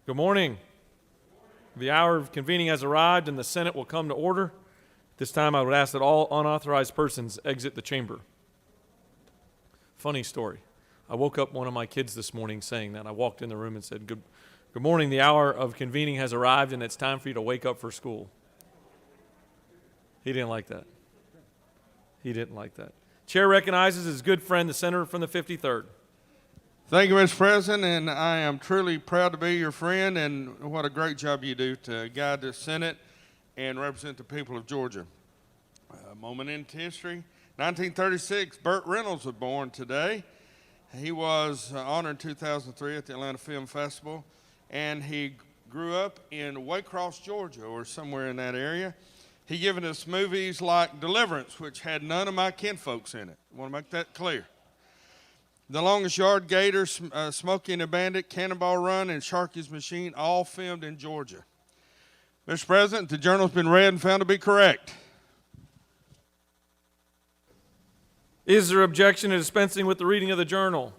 Good morning. The hour of convening has arrived and the Senate will come to order. This time I would ask that all unauthorized persons exit the chamber. Funny story. I woke up one of my kids this morning saying that. I walked in the room and said, Good morning, the hour of convening has arrived and it's time for you to wake up for school. He didn't like that. Chair recognizes his good friend, the senator from the 53rd. Thank you, Mr. President, and I am truly proud to be your friend, and what a great job you do to guide the Senate and represent the people of Georgia. A moment into history. 1936, Burt Reynolds was born today. He was honored in 2003 at the Atlanta Film Festival, and he grew up in Waycross, Georgia, or somewhere in that area. He given us movies like Deliverance, which had none of my kinfolks in it. I want to make that clear. The Longest Yard, Gator, Smokey and the Bandit, Cannonball Run, and Sharky's Machine, all filmed in Georgia. Mr. President, the journal's been read and found to be correct. Is there objection to dispensing with the reading of the journal?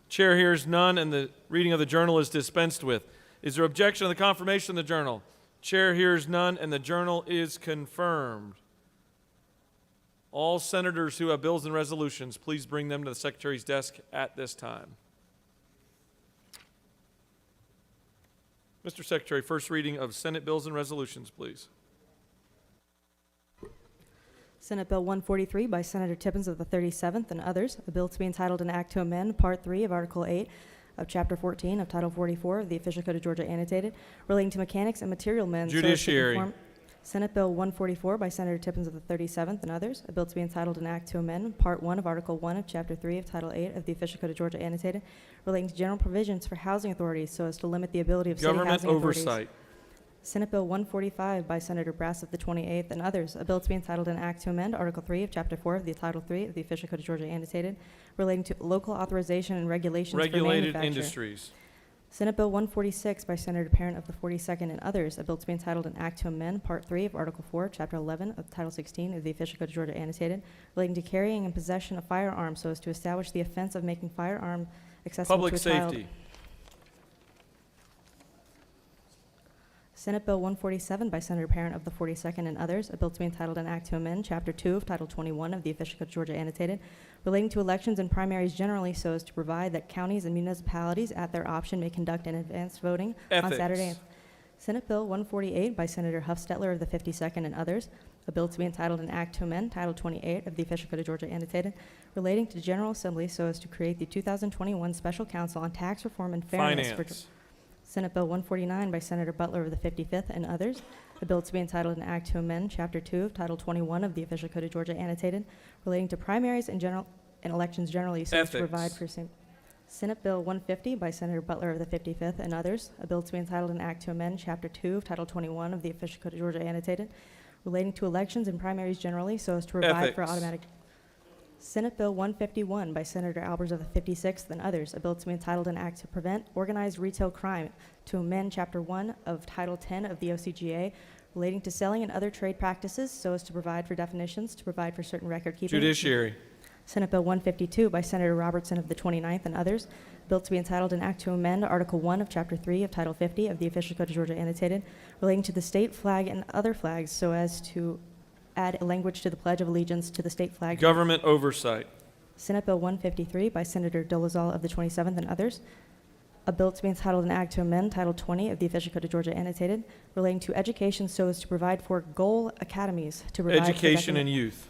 Chair hears none, and the reading of the journal is dispensed with. Is there objection to the confirmation of the journal? Chair hears none, and the journal is confirmed. All senators who have bills and resolutions, please bring them to the Secretary's desk at this time. Mr. Secretary, first reading of Senate bills and resolutions, please. Senate Bill 143 by Senator Tippins of the 37th and others, a bill to be entitled an act to amend Part 3 of Article 8 of Chapter 14 of Title 44 of the Official Code of Georgia Annotated, relating to mechanics and material men. Judiciary. Senate Bill 144 by Senator Tippins of the 37th and others, a bill to be entitled an act to amend Part 1 of Article 1 of Chapter 3 of Title 8 of the Official Code of Georgia Annotated, relating to general provisions for housing authorities so as to limit the ability of Government city housing oversight. authorities. Senate Bill 145 by Senator Brass of the 28th and others, a bill to be entitled an act to amend Article 3 of Chapter 4 of the Title 3 of the Official Code of Georgia Annotated, relating to local authorization and regulations for Regulated manufacture. industries. Senate Bill 146 by Senator Parent of the 42nd and others, a bill to be entitled an act to amend Part 3 of Article 4, Chapter 11 of Title 16 of the Official Code of Georgia Annotated, relating to carrying and possession of firearms so as to establish the offense of making firearm accessible Public to a child. safety. Senate Bill 147 by Senator Parent of the 42nd and others, a bill to be entitled an act to amend Chapter 2 of Title 21 of the Official Code of Georgia Annotated, relating to elections and primaries generally so as to provide that counties and municipalities at their option may conduct an advanced voting on Saturday. Senate Bill 148 by Senator Huffstetler of the 52nd and others, a bill to be entitled an act to amend Title 28 of the Official Code of Georgia Annotated, relating to General Assembly so as to create the 2021 Special Council on Tax Reform and Fairness. Finance. Senate Bill 149 by Senator Butler of the 55th and others, a bill to be entitled an act to amend Chapter 2 of Title 21 of the Official Code of Georgia Annotated, relating to primaries and elections generally so as to provide for Senate Bill 150 by Senator Butler of the 55th and others, a bill to be entitled an act to amend Chapter 2 of Title 21 of the Official Code of Georgia Annotated, relating to elections and primaries generally so as to provide for automatic. Senate Bill 151 by Senator Albers of the 56th and others, a bill to be entitled an act to prevent organized retail crime, to amend Chapter 1 of Title 10 of the OCGA, relating to selling and other trade practices so as to provide for definitions, to provide for certain record keeping. Judiciary. Senate Bill 152 by Senator Robertson of the 29th and others, a bill to be entitled an act to amend Article 1 of Chapter 3 of Title 50 of the Official Code of Georgia Annotated, relating to the state flag and other flags so as to add a language to the Pledge of Allegiance to the state flag. Government oversight. Senate Bill 153 by Senator Dolezal of the 27th and others, a bill to be entitled an act to amend Title 20 of the Official Code of Georgia Annotated, relating to education so as to provide for goal academies to provide Education and youth.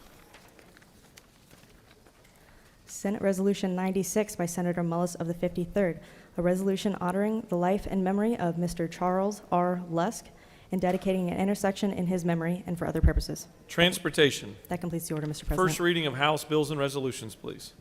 Senate Resolution 96 by Senator Mullis of the 53rd, a resolution honoring the life and memory of Mr. Charles R. Lusk and dedicating an intersection in his memory and for other purposes. Transportation. That completes the order, Mr. President. First reading of House bills and resolutions, please.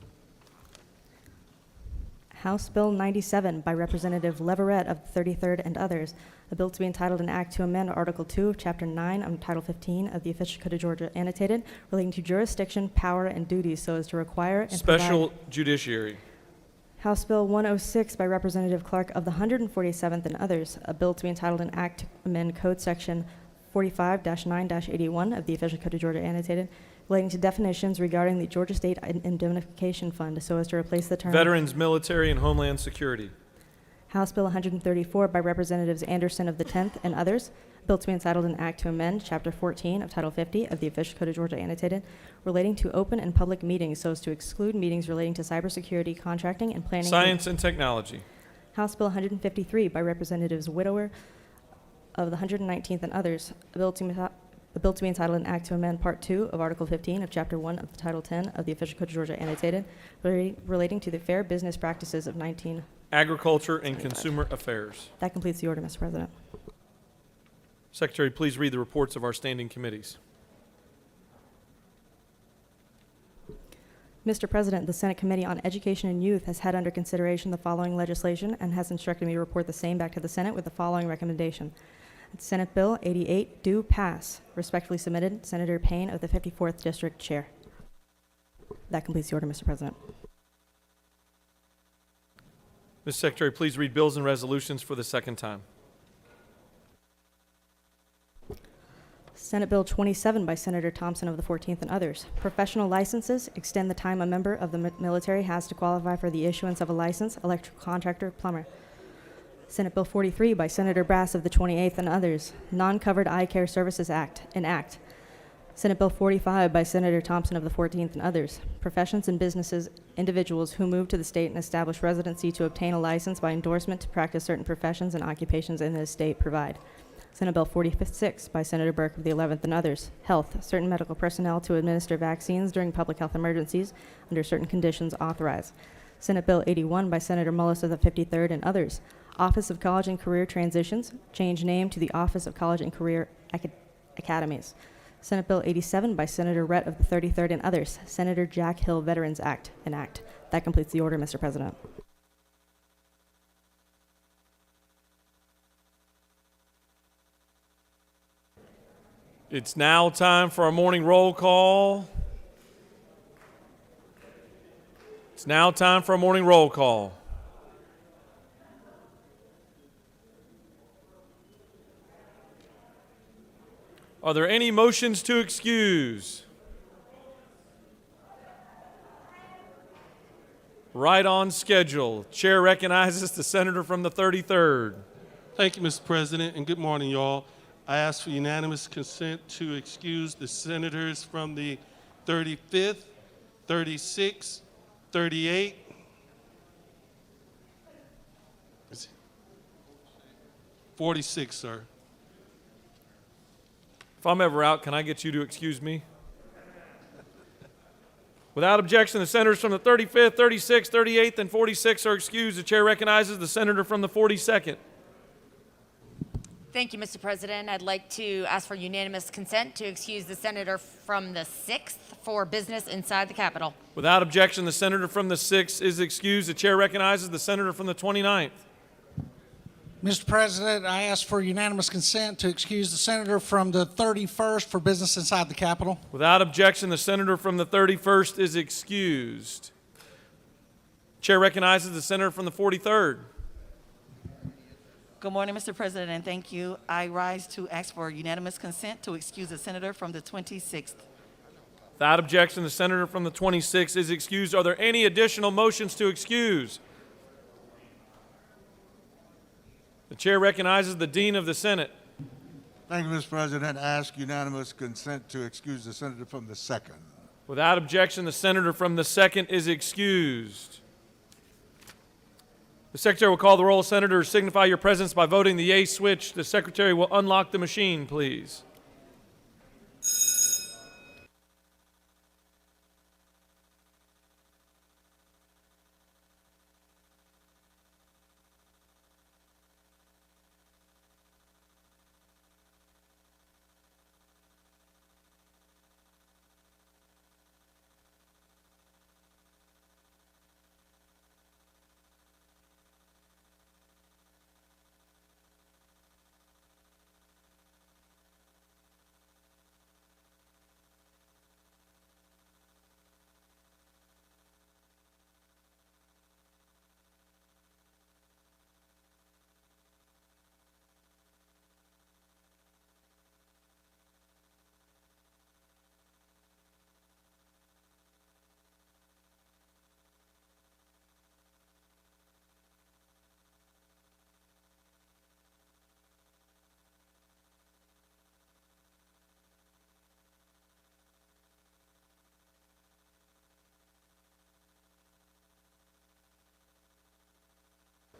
House Bill 97 by Representative Leverett of the 33rd and others, a bill to be entitled an act to amend Article 2 of Chapter 9 of Title 15 of the Official Code of Georgia Annotated, relating to jurisdiction, power, and duties so as to require and Special provide. Judiciary. House Bill 106 by Representative Clark of the 147th and others, a bill to be entitled an act to amend Code Section 45-9-81 of the Official Code of Georgia Annotated, relating to definitions regarding the Georgia State Indemnification Fund so as to replace the term Veterans, Military, and Homeland Security. House Bill 134 by Representatives Anderson of the 10th and others, a bill to be entitled an act to amend Chapter 14 of Title 50 of the Official Code of Georgia annotated, relating to open and public meetings so as to exclude meetings relating to cybersecurity, contracting, and planning. Science and technology. House Bill 153 by Representatives Widower of the 119th and others, a bill to be entitled an act to amend Part 2 of Article 15 of Chapter 1 of Title 10 of the Official Code of Georgia annotated, relating to the fair business practices of 19. Agriculture and Consumer Affairs. That completes the order, Mr. President. Secretary, please read the reports of our standing committees. Mr. President, the Senate Committee on Education and Youth has had under consideration the following legislation and has instructed me to report the same back to the Senate with the following recommendation. Senate Bill 88 do pass. Respectfully submitted, Senator Payne of the 54th District Chair. That completes the order, Mr. President. Ms. Secretary, please read bills and resolutions for the second time. Senate Bill 27 by Senator Thompson of the 14th and others. Professional licenses extend the time a member of the military has to qualify for the issuance of a license, electrical contractor, plumber. Senate Bill 43 by Senator Brass of the 28th and others. Non-Covered Eye Care Services Act, enact. Senate Bill 45 by Senator Thompson of the 14th and others. Professions and businesses, individuals who move to the state and establish residency to obtain a license by endorsement to practice certain professions and occupations in the state provide. Senate Bill 46 by Senator Burke of the 11th and others. Health, certain medical personnel to administer vaccines during public health emergencies under certain conditions authorized. Senate Bill 81 by Senator Mullis of the 53rd and others. Office of College and Career Transitions, change name to the Office of College and Career Academies. Senate Bill 87 by Senator Rhett of the 33rd and others. Senator Jack Hill Veterans Act, enact. That completes the order, Mr. President. It's now time for our morning roll call. It's now time for a morning roll call. Are there any motions to excuse? Right on schedule. Chair recognizes the senator from the 33rd. Thank you, Mr. President, and good morning, y'all. I ask for unanimous consent to excuse the senators from the 35th, 36th, 38th, 46, sir. If I'm ever out, can I get you to excuse me? Without objection, the senators from the 35th, 36th, 38th, and 46th are excused. The chair recognizes the senator from the 42nd. Thank you, Mr. President. I'd like to ask for unanimous consent to excuse the senator from the 6th for business inside the Capitol. Without objection, the senator from the 6th is excused. The chair recognizes the senator from the 29th. Mr. President, I ask for unanimous consent to excuse the senator from the 31st for business inside the Capitol. Without objection, the senator from the 31st is excused. Chair recognizes the senator from the 43rd. Good morning, Mr. President, and thank you. I rise to ask for unanimous consent to excuse the senator from the 26th. Without objection, the senator from the 26th is excused. Are there any additional motions to excuse? The chair recognizes the Dean of the Senate. Thank you, Mr. President. I ask unanimous consent to excuse the senator from the 2nd. Without objection, the senator from the 2nd is excused. The secretary will call the roll. Senators, signify your presence by voting the yea switch. The secretary will unlock the machine, please.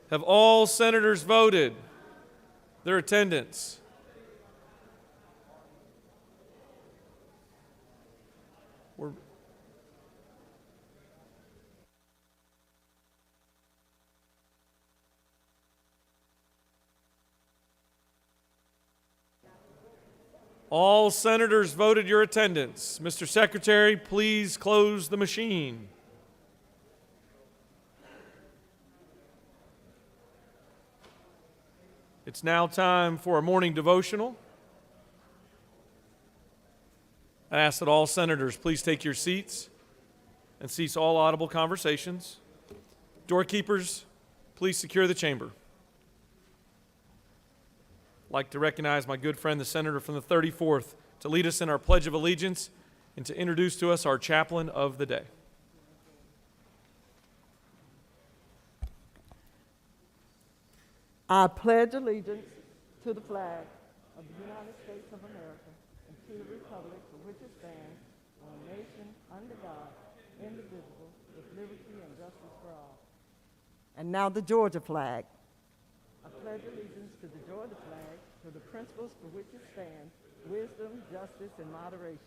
Have all senators voted? Their attendance. We're All senators voted your attendance. Mr. Secretary, please close the machine. It's now time for a morning devotional. I ask that all senators please take your seats and cease all audible conversations. Doorkeepers, please secure the chamber. I'd like to recognize my good friend, the senator from the 34th, to lead us in our Pledge of Allegiance and to introduce to us our chaplain of the day. I pledge allegiance to the flag of the United States of America and to the republic for which it stands, one nation, under God, indivisible, with liberty and justice for all. And now the Georgia flag. I pledge allegiance to the Georgia flag, to the principles for which it stands, wisdom, justice, and moderation.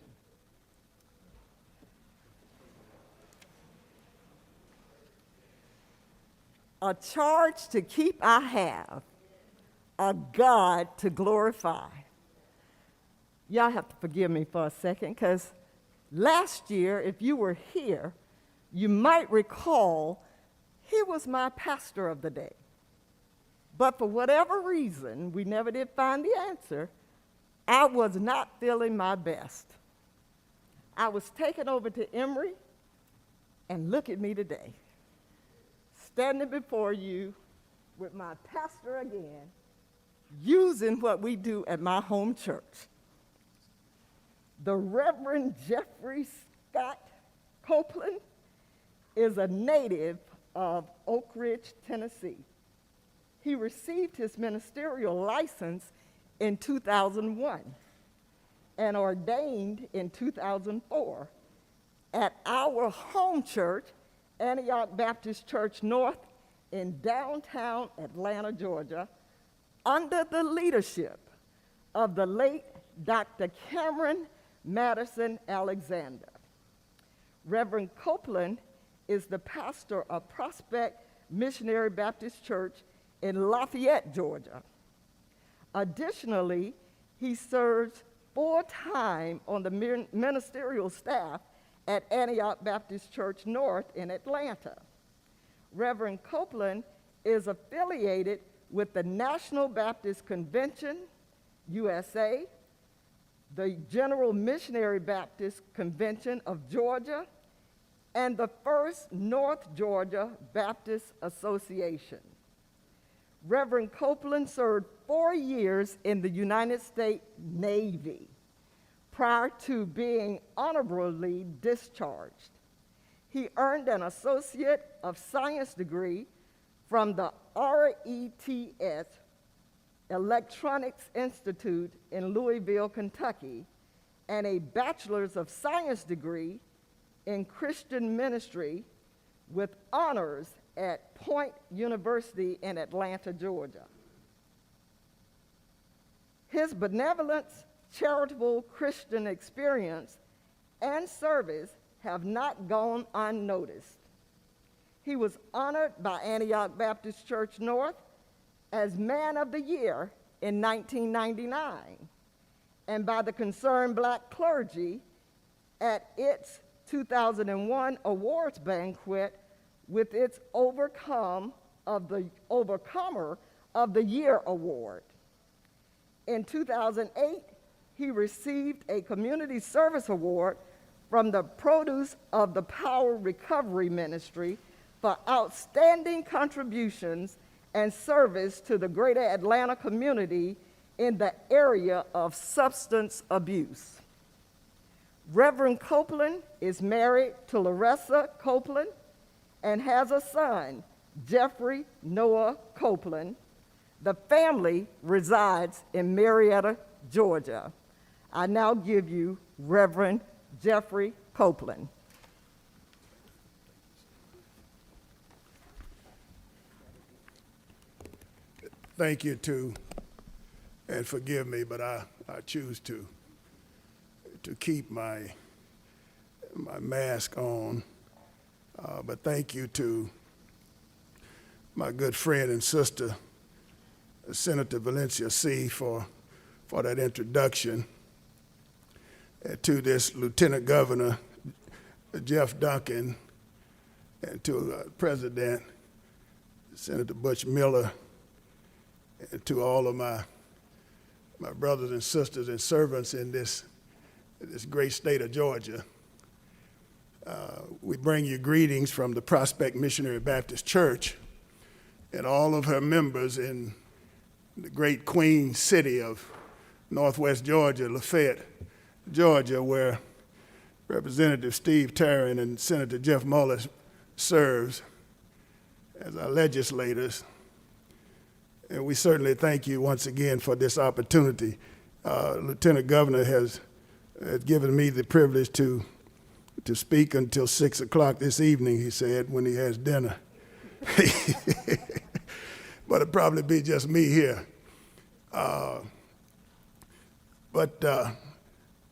A charge to keep I have, a God to glorify. Y'all have to forgive me for a second, because last year, if you were here, you might recall he was my pastor of the day. But for whatever reason, we never did find the answer, I was not feeling my best. I was taken over to Emory, and look at me today, standing before you with my pastor again, using what we do at my home church. The Reverend Jeffrey Scott Copeland is a native of Oak Ridge, Tennessee. He received his ministerial license in 2001 and ordained in 2004 at our home church, Antioch Baptist Church North in downtown Atlanta, Georgia, under the leadership of the late Dr. Cameron Madison Alexander. Reverend Copeland is the pastor of Prospect Missionary Baptist Church in Lafayette, Georgia. Additionally, he serves full-time on the ministerial staff at Antioch Baptist Church North in Atlanta. Reverend Copeland is affiliated with the National Baptist Convention, USA, the General Missionary Baptist Convention of Georgia, and the First North Georgia Baptist Association. Reverend Copeland served 4 years in the United States Navy prior to being honorably discharged. He earned an Associate of Science degree from the RETS Electronics Institute in Louisville, Kentucky, and a Bachelor's of Science degree in Christian ministry with honors at Point University in Atlanta, Georgia. His benevolence, charitable Christian experience, and service have not gone unnoticed. He was honored by Antioch Baptist Church North as Man of the Year in 1999 and by the Concerned Black Clergy at its 2001 awards banquet with its Overcomer of the Year award. In 2008, he received a Community Service Award from the Produce of the Power Recovery Ministry for outstanding contributions and service to the greater Atlanta community in the area of substance abuse. Reverend Copeland is married to Larissa Copeland and has a son, Jeffrey Noah Copeland. The family resides in Marietta, Georgia. I now give you Reverend Jeffrey Copeland. thank you to, and forgive me, but I choose to keep my mask on. But thank you to my good friend and sister, Senator Valencia C., for that introduction. To this Lieutenant Governor, Jeff Duncan, and to President, Senator Butch Miller, and to all of my brothers and sisters and servants in this great state of Georgia. We bring you greetings from the Prospect Missionary Baptist Church and all of her members in the great Queen City of Northwest Georgia, Lafayette, Georgia, where Representative Steve Tarrant and Senator Jeff Mullis serves as our legislators. And we certainly thank you once again for this opportunity. Lieutenant Governor has given me the privilege to speak until 6 o'clock this evening, he said, when he has dinner. But it'll probably be just me here. I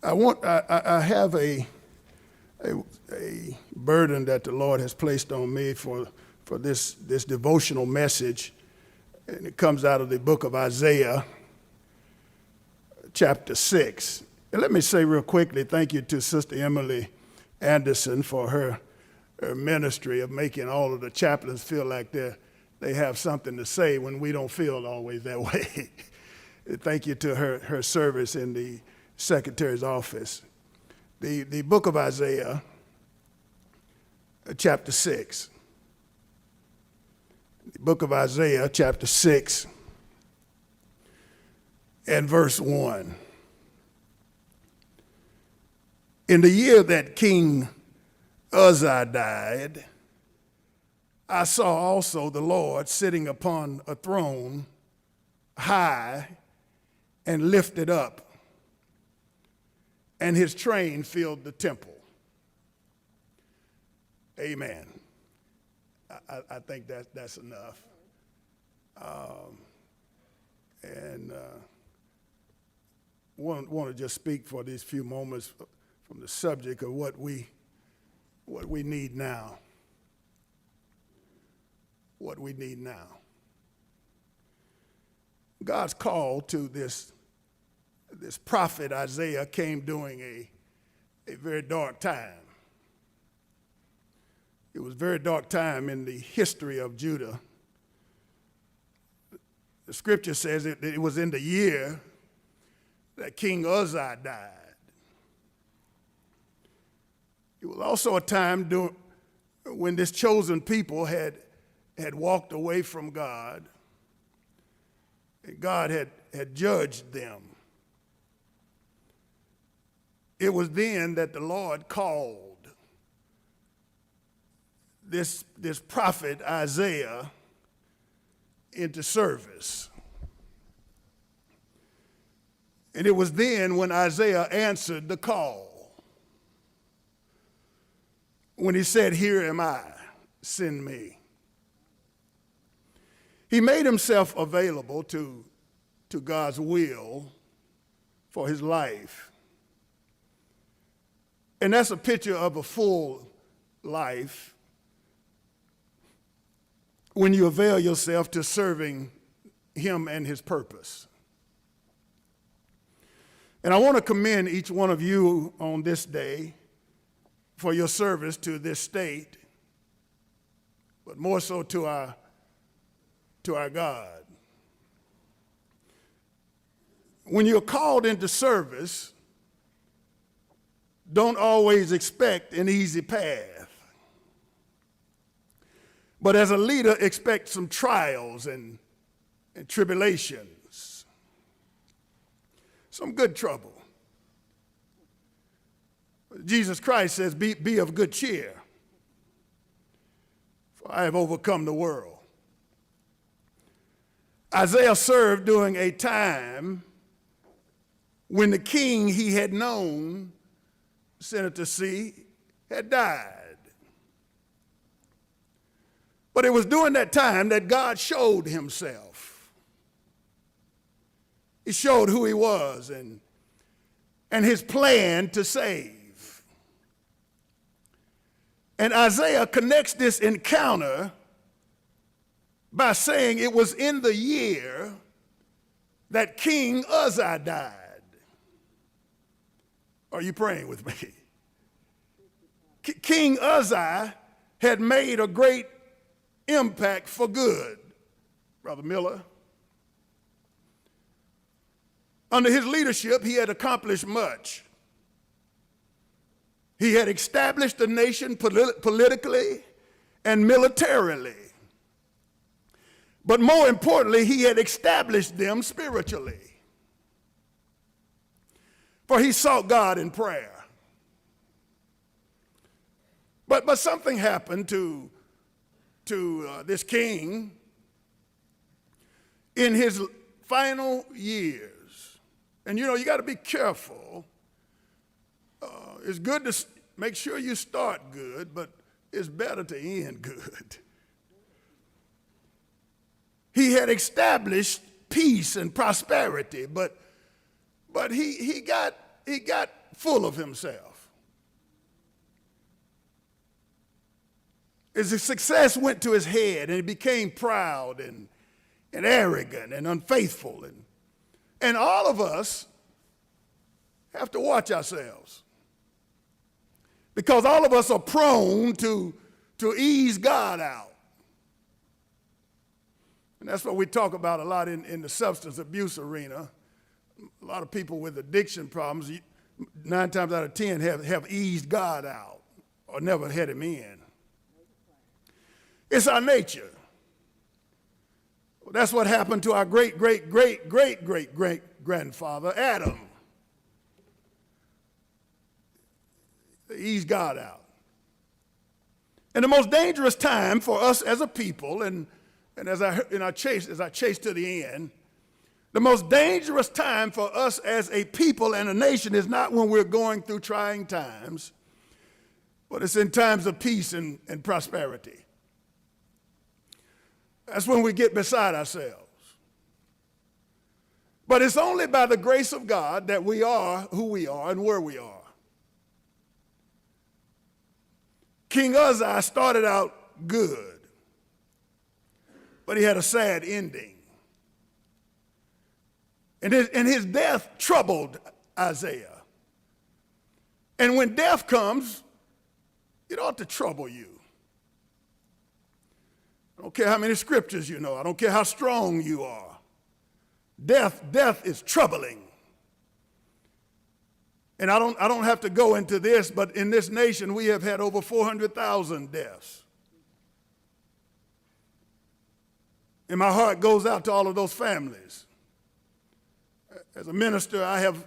have a burden that the Lord has placed on me for this devotional message, and it comes out of the book of Isaiah, chapter 6. And let me say real quickly, thank you to Sister Emily Anderson for her ministry of making all of the chaplains feel like they have something to say when we don't feel always that way. Thank you to her service in the Secretary's office. The book of Isaiah, chapter 6. The book of Isaiah, chapter 6, and verse 1. In the year that King Uzziah died, I saw also the Lord sitting upon a throne, high and lifted up, and his train filled the temple. Amen. I think that's enough. Want to just speak for these few moments from the subject of what we need now. What we need now. God's call to this prophet Isaiah came during a very dark time. It was a very dark time in the history of Judah. The scripture says it was in the year that King Uzziah died. It was also a time when this chosen people had walked away from God, and God had judged them. It was then that the Lord called this prophet Isaiah into service. And it was then when Isaiah answered the call, when he said, "Here am I, send me." He made himself available to God's will for his life. And that's a picture of a full life when you avail yourself to serving him and his purpose. And I want to commend each one of you on this day for your service to this state, but more so to our God. When you're called into service, don't always expect an easy path. But as a leader, expect some trials and tribulations, some good trouble. Jesus Christ says, be of good cheer, for I have overcome the world. Isaiah served during a time when the king he had known, Senator C., had died. But it was during that time that God showed himself. He showed who he was and his plan to save. And Isaiah connects this encounter by saying it was in the year that King Uzziah died. Are you praying with me? King Uzziah had made a great impact for good, Brother Miller. Under his leadership, he had accomplished much. He had established the nation politically and militarily. But more importantly, he had established them spiritually. For he sought God in prayer. But something happened to this king in his final years. And you know, you got to be careful. It's good to make sure you start good, but it's better to end good. He had established peace and prosperity, but he got full of himself. His success went to his head, and he became proud and arrogant and unfaithful. And all of us have to watch ourselves, because all of us are prone to ease God out. And that's what we talk about a lot in the substance abuse arena. A lot of people with addiction problems, 9 times out of 10, have eased God out or never had him in. It's our nature. That's what happened to our great-great-great-great-great-grandfather, Adam. They eased God out. And the most dangerous time for us as a people, and as I chase to the end, the most dangerous time for us as a people and a nation is not when we're going through trying times, but it's in times of peace and prosperity. That's when we get beside ourselves. But it's only by the grace of God that we are who we are and where we are. King Uzziah started out good, but he had a sad ending. And his death troubled Isaiah. And when death comes, it ought to trouble you. I don't care how many scriptures you know. I don't care how strong you are. Death is troubling. And I don't have to go into this, but in this nation we have had over 400,000 deaths. And my heart goes out to all of those families. As a minister, I have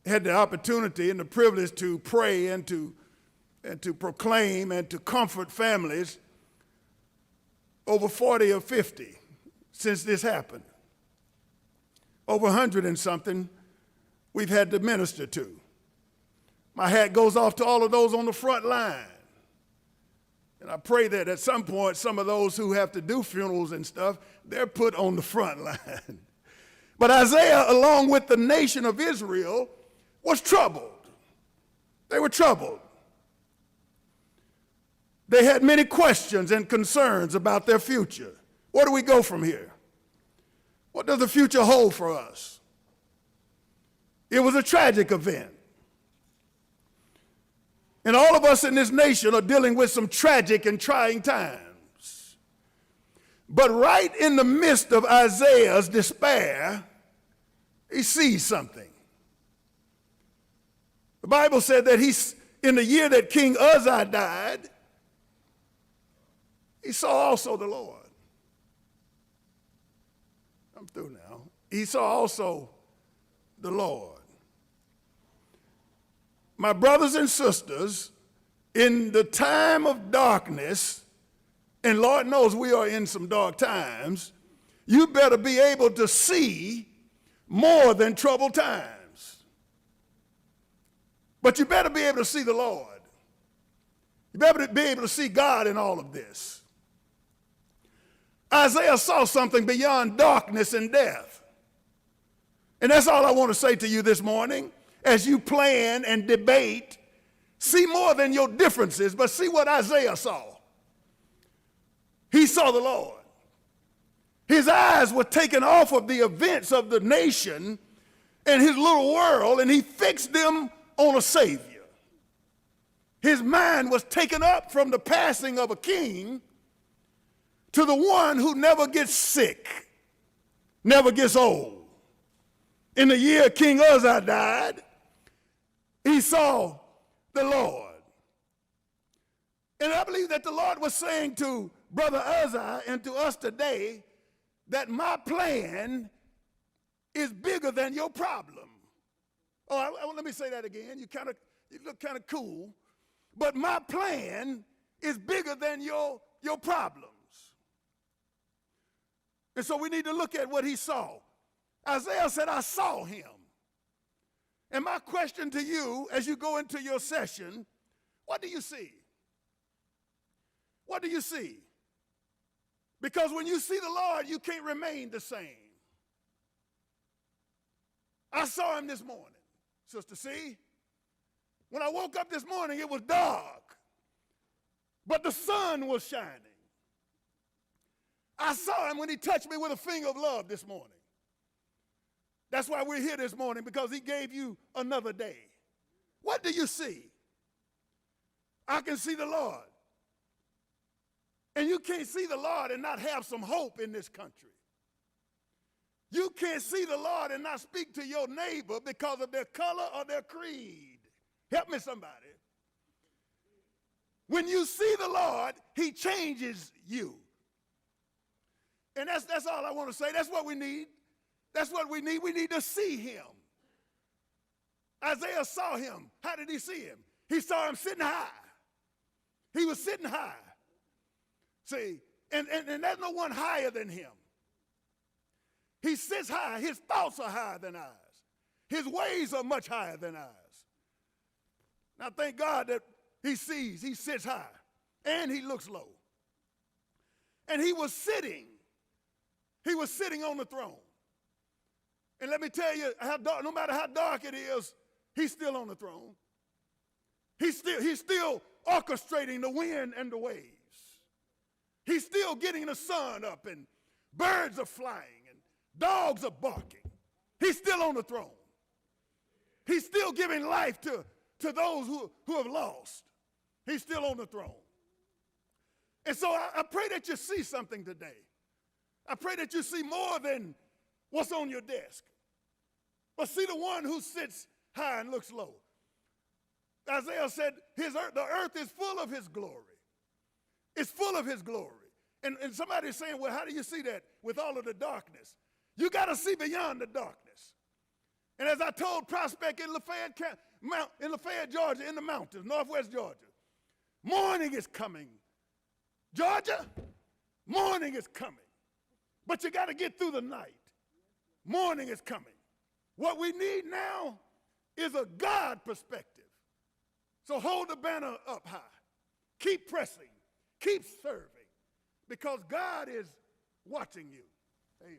had the opportunity and the privilege to pray and to proclaim and to comfort families over 40 or 50 since this happened. Over 100 and something we've had to minister to. My hat goes off to all of those on the front line. And I pray that at some point, some of those who have to do funerals and stuff, they're put on the front line. But Isaiah, along with the nation of Israel, was troubled. They were troubled. They had many questions and concerns about their future. Where do we go from here? What does the future hold for us? It was a tragic event. And all of us in this nation are dealing with some tragic and trying times. But right in the midst of Isaiah's despair, he sees something. The Bible said that in the year that King Uzziah died, he saw also the Lord. I'm through now. He saw also the Lord. My brothers and sisters, in the time of darkness, and Lord knows we are in some dark times, you better be able to see more than troubled times. But you better be able to see the Lord. You better be able to see God in all of this. Isaiah saw something beyond darkness and death. And that's all I want to say to you this morning. As you plan and debate, see more than your differences, but see what Isaiah saw. He saw the Lord. His eyes were taken off of the events of the nation and his little world, and he fixed them on a Savior. His mind was taken up from the passing of a king to the one who never gets sick, never gets old. In the year King Uzziah died, he saw the Lord. And I believe that the Lord was saying to Brother Uzziah and to us today that my plan is bigger than your problem. Oh, let me say that again. You look kind of cool. But my plan is bigger than your problems. And so we need to look at what he saw. Isaiah said, I saw him. And my question to you as you go into your session, what do you see? What do you see? Because when you see the Lord, you can't remain the same. I saw him this morning, Sister C. When I woke up this morning, it was dark, but the sun was shining. I saw him when he touched me with a finger of love this morning. That's why we're here this morning, because he gave you another day. What do you see? I can see the Lord. And you can't see the Lord and not have some hope in this country. You can't see the Lord and not speak to your neighbor because of their color or their creed. Help me, somebody. When you see the Lord, he changes you. And that's all I want to say. That's what we need. That's what we need. We need to see him. Isaiah saw him. How did he see him? He saw him sitting high. He was sitting high. See, and there's no one higher than him. He sits high. His thoughts are higher than ours. His ways are much higher than ours. Now, thank God that he sees, he sits high, and he looks low. And he was sitting on the throne. And let me tell you, no matter how dark it is, he's still on the throne. He's still orchestrating the wind and the waves. He's still getting the sun up, and birds are flying, and dogs are barking. He's still on the throne. He's still giving life to those who have lost. He's still on the throne. And so I pray that you see something today. I pray that you see more than what's on your desk. But see the one who sits high and looks low. Isaiah said the earth is full of his glory. It's full of his glory. And somebody's saying, well, how do you see that with all of the darkness? You got to see beyond the darkness. And as I told Prospect in Lafayette, Georgia, in the mountains, northwest Georgia, morning is coming. Georgia, morning is coming. But you got to get through the night. Morning is coming. What we need now is a God perspective. So hold the banner up high. Keep pressing. Keep serving. Because God is watching you. Amen.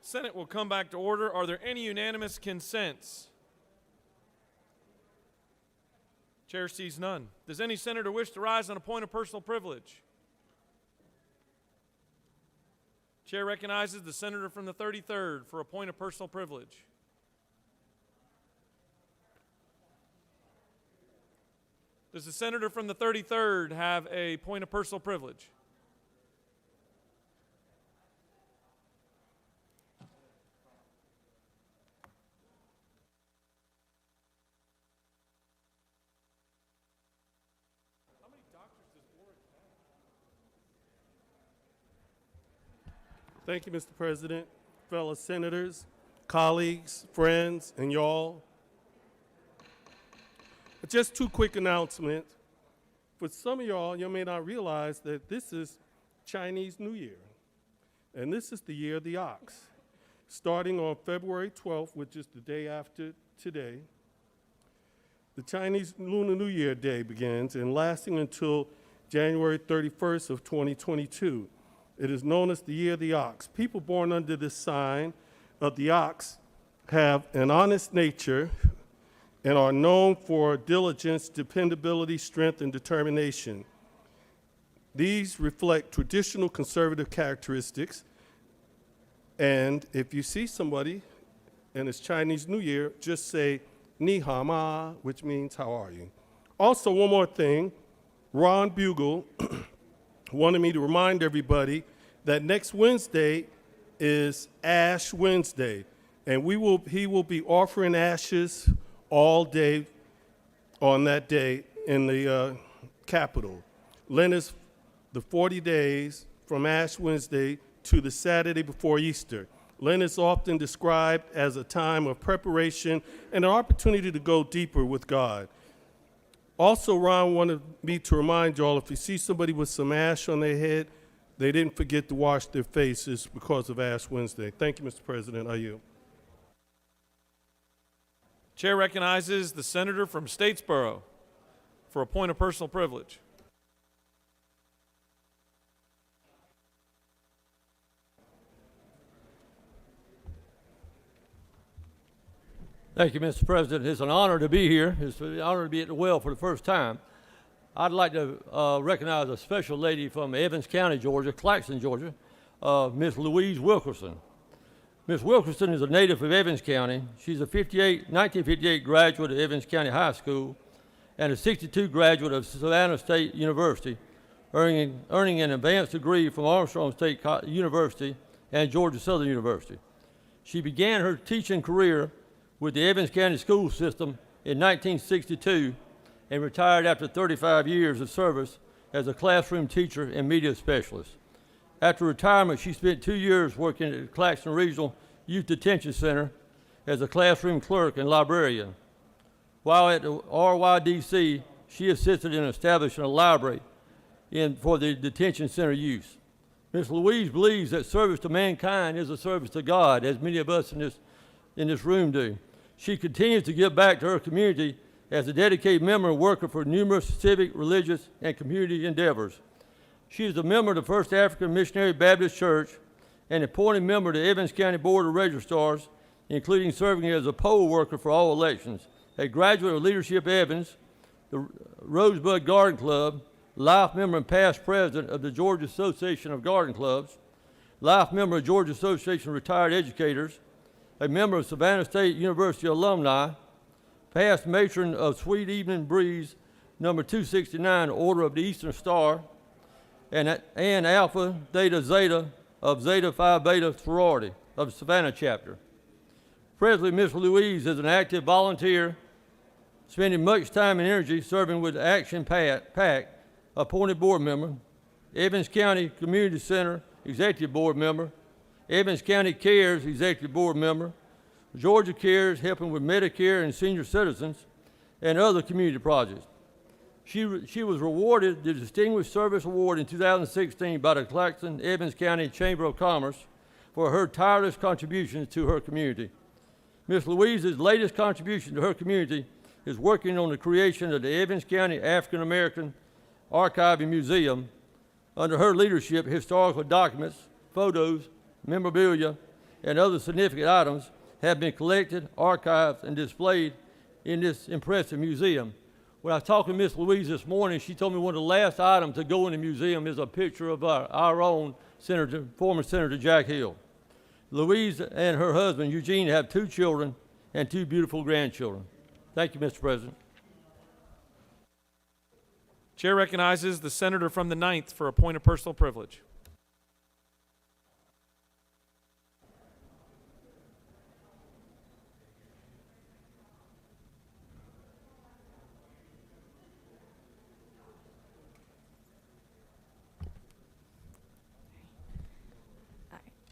Senate will come back to order. Are there any unanimous consents? Chair sees none. Does any senator wish to rise on a point of personal privilege? Chair recognizes the senator from the 33rd for a point of personal privilege. Does the senator from the 33rd have a point of personal privilege? Thank you, Mr. President, fellow senators, colleagues, friends, and y'all. Just two quick announcements. For some of y'all, you may not realize that this is Chinese New Year, and this is the year of the ox. Starting on February 12th, which is the day after today, the Chinese Lunar New Year Day begins and lasting until January 31st of 2022. It is known as the Year of the Ox. People born under this sign of the ox have an honest nature and are known for diligence, dependability, strength, and determination. These reflect traditional conservative characteristics. And if you see somebody and it's Chinese New Year, just say, Ni hao ma, which means, how are you? Also, one more thing, Ron Bugle wanted me to remind everybody that next Wednesday is Ash Wednesday, and he will be offering ashes all day on that day in the Capitol. Lent is the 40 days from Ash Wednesday to the Saturday before Easter. Lent is often described as a time of preparation and an opportunity to go deeper with God. Also, Ron wanted me to remind y'all, if you see somebody with some ash on their head, they didn't forget to wash their faces because of Ash Wednesday. Thank you, Mr. President. I yield. Chair recognizes the senator from Statesboro for a point of personal privilege. Thank you, Mr. President. It's an honor to be here. It's an honor to be at the well for the first time. I'd like to recognize a special lady from Evans County, Georgia, Claxton, Georgia, Miss Louise Wilkerson. Miss Wilkerson is a native of Evans County. She's a 1958 graduate of Evans County High School and a 62 graduate of Savannah State University, earning an advanced degree from Armstrong State University and Georgia Southern University. She began her teaching career with the Evans County school system in 1962 and retired after 35 years of service as a classroom teacher and media specialist. After retirement, she spent 2 years working at the Claxton Regional Youth Detention Center as a classroom clerk and librarian. While at the RYDC, she assisted in establishing a library for the detention center use. Ms. Louise believes that service to mankind is a service to God, as many of us in this room do. She continues to give back to her community as a dedicated member and worker for numerous civic, religious, and community endeavors. She is a member of the First African Missionary Baptist Church and appointed member of the Evans County Board of Registrars, including serving as a poll worker for all elections. A graduate of Leadership Evans, the Rosebud Garden Club, life member and past president of the Georgia Association of Garden Clubs, life member of Georgia Association of Retired Educators, a member of Savannah State University alumni, past matron of Sweet Evening Breeze, number 269, Order of the Eastern Star, and Alpha Theta Zeta of Zeta Phi Beta sorority of the Savannah chapter. Presently, Ms. Louise is an active volunteer, spending much time and energy serving with the Action PAC, appointed board member, Evans County Community Center executive board member, Evans County Cares executive board member, Georgia Cares helping with Medicare and senior citizens, and other community projects. She was awarded the Distinguished Service Award in 2016 by the Claxton Evans County Chamber of Commerce for her tireless contributions to her community. Ms. Louise's latest contribution to her community is working on the creation of the Evans County African American Archive and Museum. Under her leadership, historical documents, photos, memorabilia, and other significant items have been collected, archived, and displayed in this impressive museum. When I talked to Miss Louise this morning, she told me one of the last items to go in the museum is a picture of our own Senator, former Senator Jack Hill. Louise and her husband, Eugene, have 2 children and 2 beautiful grandchildren. Thank you, Mr. President. Chair recognizes the senator from the 9th for a point of personal privilege.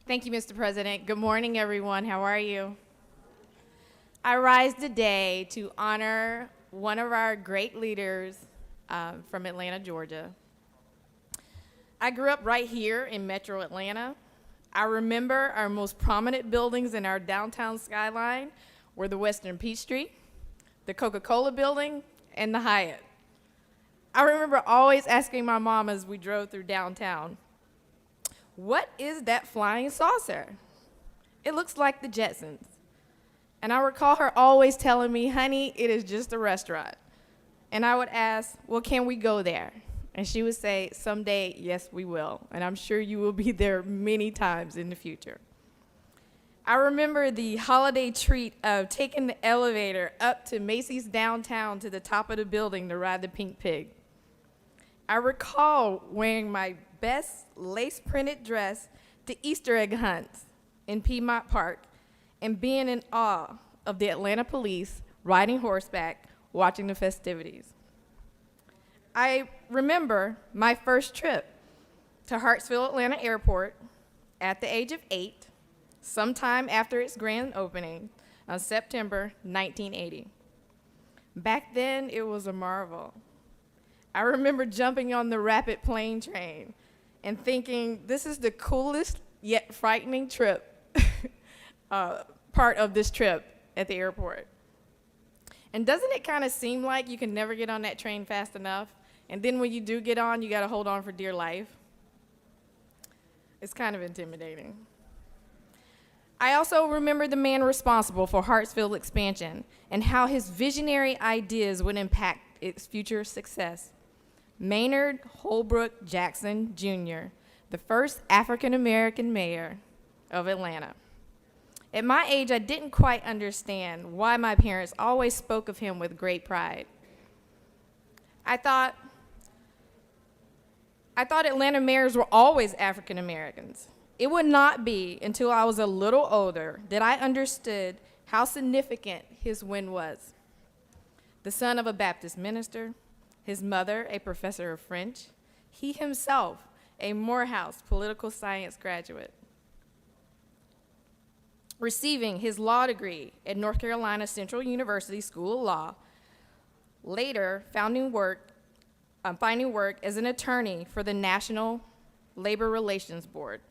Thank you, Mr. President. Good morning, everyone. How are you? I rise today to honor one of our great leaders from Atlanta, Georgia. I grew up right here in Metro Atlanta. I remember our most prominent buildings in our downtown skyline were the Western Peachtree, the Coca-Cola building, and the Hyatt. I remember always asking my mom as we drove through downtown, "What is that flying saucer? It looks like the Jetsons." And I recall her always telling me, "Honey, it is just a restaurant." And I would ask, "Well, can we go there?" And she would say, "Someday, yes, we will. And I'm sure you will be there many times in the future." I remember the holiday treat of taking the elevator up to Macy's downtown to the top of the building to ride the Pink Pig. I recall wearing my best lace-printed dress to Easter egg hunts in Piedmont Park and being in awe of the Atlanta police riding horseback, watching the festivities. I remember my first trip to Hartsfield Atlanta Airport at the age of 8, sometime after its grand opening on September 1980. Back then, it was a marvel. I remember jumping on the rapid plane train and thinking, this is the coolest yet frightening trip, part of this trip at the airport. And doesn't it kind of seem like you can never get on that train fast enough? And then when you do get on, you got to hold on for dear life? It's kind of intimidating. I also remember the man responsible for Hartsfield expansion and how his visionary ideas would impact its future success. Maynard Holbrook Jackson, Jr., the first African-American mayor of Atlanta. At my age, I didn't quite understand why my parents always spoke of him with great pride. I thought Atlanta mayors were always African-Americans. It would not be until I was a little older that I understood how significant his win was. The son of a Baptist minister, his mother a professor of French, he himself a Morehouse political science graduate. Receiving his law degree at North Carolina Central University School of Law, later finding work as an attorney for the National Labor Relations Board.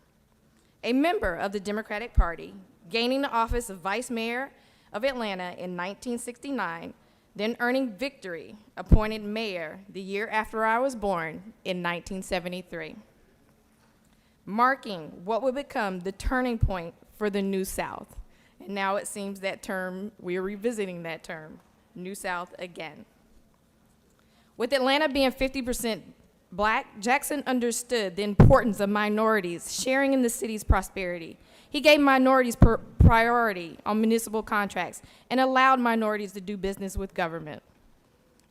A member of the Democratic Party, gaining the office of Vice Mayor of Atlanta in 1969, then earning victory, appointed mayor the year after I was born in 1973, marking what would become the turning point for the New South. And now it seems that term, we are revisiting that term, New South again. With Atlanta being 50% Black, Jackson understood the importance of minorities sharing in the city's prosperity. He gave minorities priority on municipal contracts and allowed minorities to do business with government.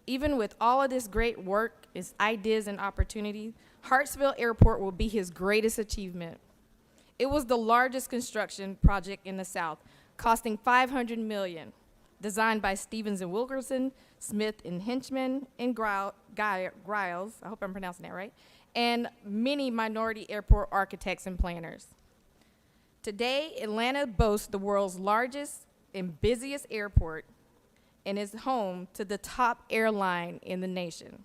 Even with all of this great work, his ideas and opportunities, Hartsfield Airport will be his greatest achievement. It was the largest construction project in the South, costing $500 million, designed by Stevens and Wilkerson, Smith and Henchman, and Griles, I hope I'm pronouncing that right, and many minority airport architects and planners. Today, Atlanta boasts the world's largest and busiest airport and is home to the top airline in the nation.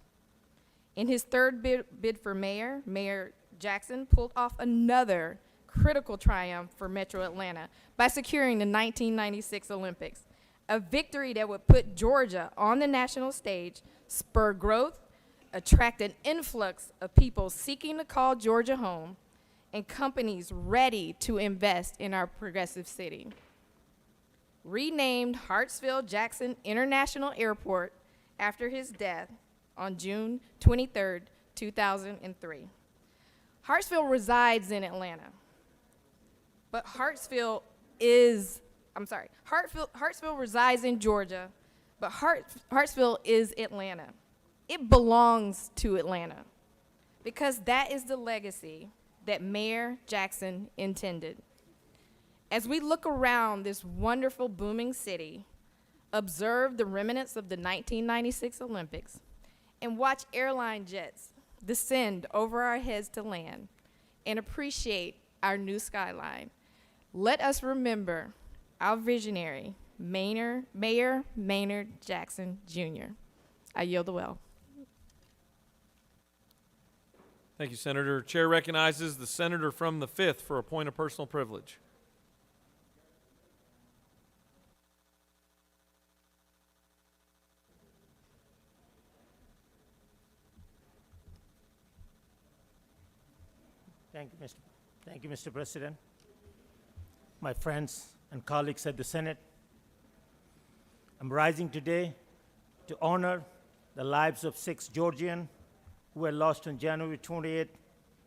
In his third bid for mayor, Mayor Jackson pulled off another critical triumph for Metro Atlanta by securing the 1996 Olympics, a victory that would put Georgia on the national stage, spur growth, attract an influx of people seeking to call Georgia home, and companies ready to invest in our progressive city. Renamed Hartsfield-Jackson International Airport after his death on June 23, 2003. Hartsfield resides in Atlanta, but Hartsfield resides in Georgia, but Hartsfield is Atlanta. It belongs to Atlanta because that is the legacy that Mayor Jackson intended. As we look around this wonderful, booming city, observe the remnants of the 1996 Olympics, and watch airline jets descend over our heads to land, and appreciate our new skyline, let us remember our visionary, Mayor Maynard Jackson, Jr. I yield the well. Thank you, Senator. Chair recognizes the senator from the 5th for a point of personal privilege. Thank you, Mr. President. My friends and colleagues at the Senate, I'm rising today to honor the lives of 6 Georgians who were lost on January 28th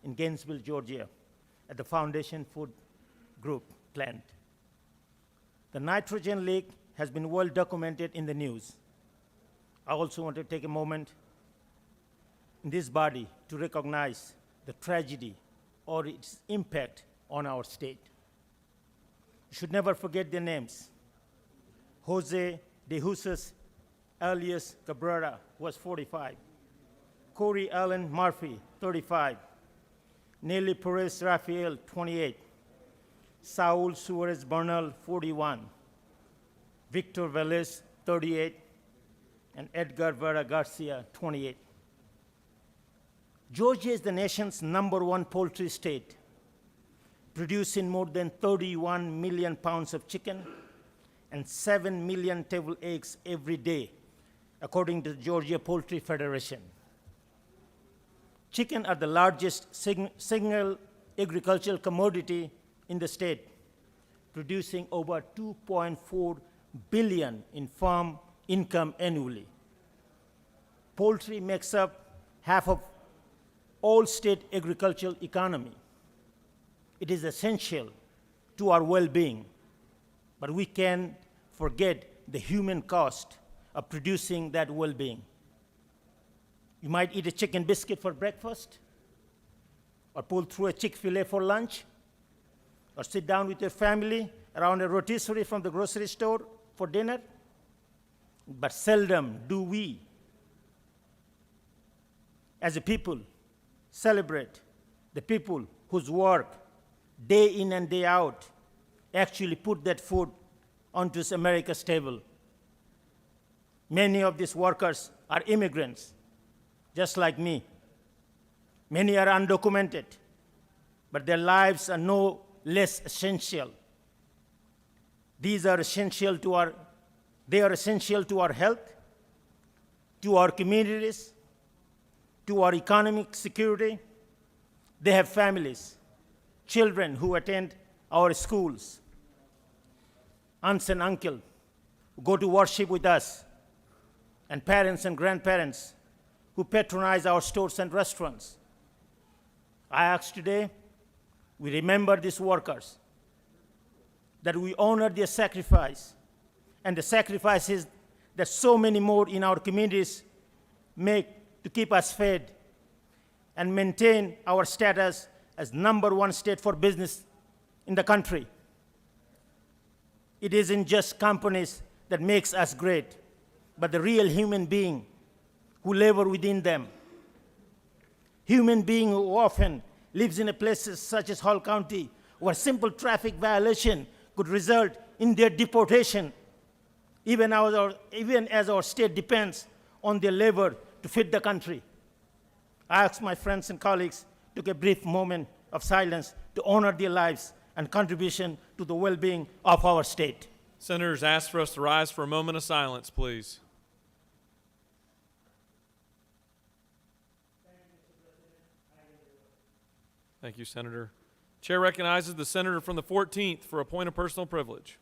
in Gainesville, Georgia, at the Foundation Food Group plant. The nitrogen leak has been well documented in the news. I also want to take a moment in this body to recognize the tragedy or its impact on our state. You should never forget their names. Jose de Jesus Elias Cabrera was 45. Corey Allen Murphy, 35. Nelly Perez Rafael, 28. Saul Suarez Bernal, 41. Victor Velez, 38. And Edgar Vera Garcia, 28. Georgia is the nation's #1 poultry state, producing more than 31 million pounds of chicken and 7 million table eggs every day, according to the Georgia Poultry Federation. Chicken are the largest single agricultural commodity in the state, producing over $2.4 billion in farm income annually. Poultry makes up half of all state agricultural economy. It is essential to our well-being, but we can't forget the human cost of producing that well-being. You might eat a chicken biscuit for breakfast, or pull through a Chick-fil-A for lunch, or sit down with your family around a rotisserie from the grocery store for dinner, but seldom do we, as a people, celebrate the people whose work, day in and day out, actually put that food onto America's table. Many of these workers are immigrants, just like me. Many are undocumented, but their lives are no less essential. They are essential to our health, to our communities, to our economic security. They have families, children who attend our schools, aunts and uncles who go to worship with us, and parents and grandparents who patronize our stores and restaurants. I ask today, we remember these workers, that we honor their sacrifice and the sacrifices that so many more in our communities make to keep us fed and maintain our status as #1 state for business in the country. It isn't just companies that makes us great, but the real human being who labor within them. Human being who often lives in places such as Hall County, where simple traffic violation could result in their deportation, even as our state depends on their labor to feed the country. I ask my friends and colleagues to take a brief moment of silence to honor their lives and contribution to the well-being of our state. Senators, ask for us to rise for a moment of silence, please. Thank you, Senator. Chair recognizes the senator from the 14th for a point of personal privilege.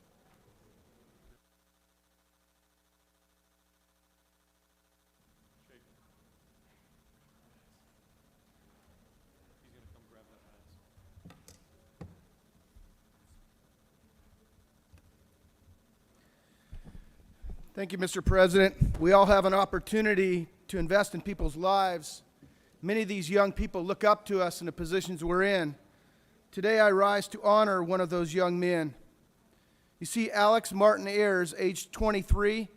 Thank you, Mr. President. We all have an opportunity to invest in people's lives. Many of these young people look up to us in the positions we're in. Today, I rise to honor one of those young men. You see, Alex Martin Ayers, age 23,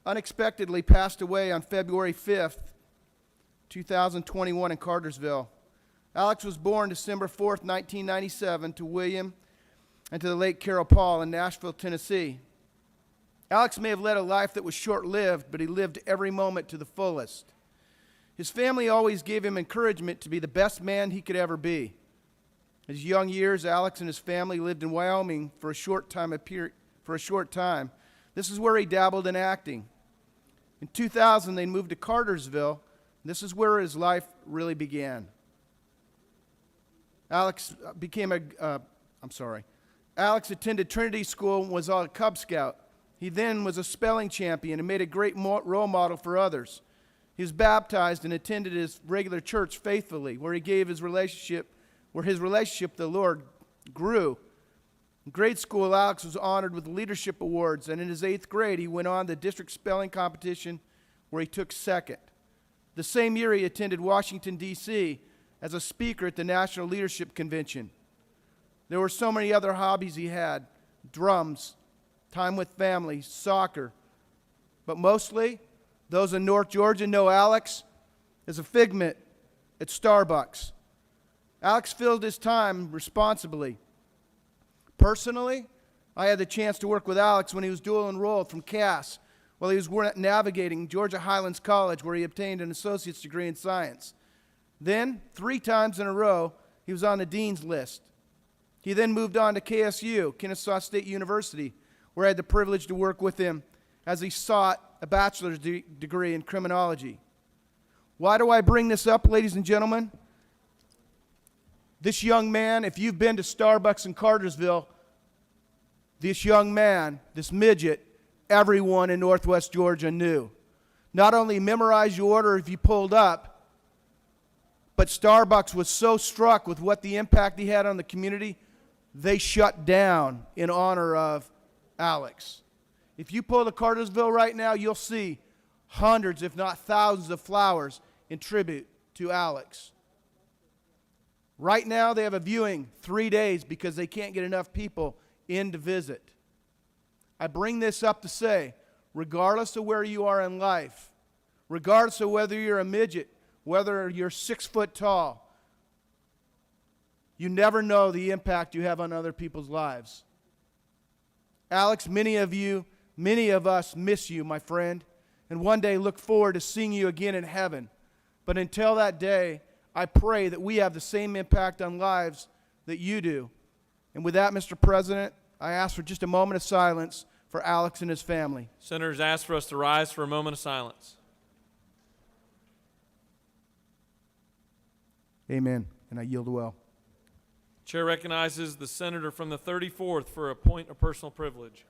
unexpectedly passed away on February 5th, 2021 in Cartersville. Alex was born December 4th, 1997 to William and to the late Carol Paul in Nashville, Tennessee. Alex may have led a life that was short-lived, but he lived every moment to the fullest. His family always gave him encouragement to be the best man he could ever be. In his young years, Alex and his family lived in Wyoming for a short time. This is where he dabbled in acting. In 2000, they moved to Cartersville. This is where his life really began. Alex attended Trinity School and was a Cub Scout. He then was a spelling champion and made a great role model for others. He was baptized and attended his regular church faithfully, where his relationship with the Lord grew. In grade school, Alex was honored with leadership awards, and in his 8th grade, he went on the district spelling competition where he took second. The same year, he attended Washington, D.C. as a speaker at the National Leadership Convention. There were so many other hobbies he had: drums, time with family, soccer. But mostly, those in North Georgia know Alex as a figment at Starbucks. Alex filled his time responsibly. Personally, I had the chance to work with Alex when he was dual enrolled from Cass while he was navigating Georgia Highlands College, where he obtained an associate's degree in science. Then, 3 times in a row, he was on the dean's list. He then moved on to KSU, Kennesaw State University, where I had the privilege to work with him as he sought a bachelor's degree in criminology. Why do I bring this up, ladies and gentlemen? This young man, if you've been to Starbucks in Cartersville, this young man, this midget, everyone in Northwest Georgia knew. Not only memorized your order if you pulled up, but Starbucks was so struck with what the impact he had on the community, they shut down in honor of Alex. If you pull to Cartersville right now, you'll see hundreds, if not thousands, of flowers in tribute to Alex. Right now, they have a viewing 3 days because they can't get enough people in to visit. I bring this up to say, regardless of where you are in life, regardless of whether you're a midget, whether you're 6 foot tall, you never know the impact you have on other people's lives. Alex, many of us miss you, my friend, and one day look forward to seeing you again in heaven. But until that day, I pray that we have the same impact on lives that you do. And with that, Mr. President, I ask for just a moment of silence for Alex and his family. Senators ask for us to rise for a moment of silence. Amen. And I yield well. Chair recognizes the senator from the 34th for a point of personal privilege.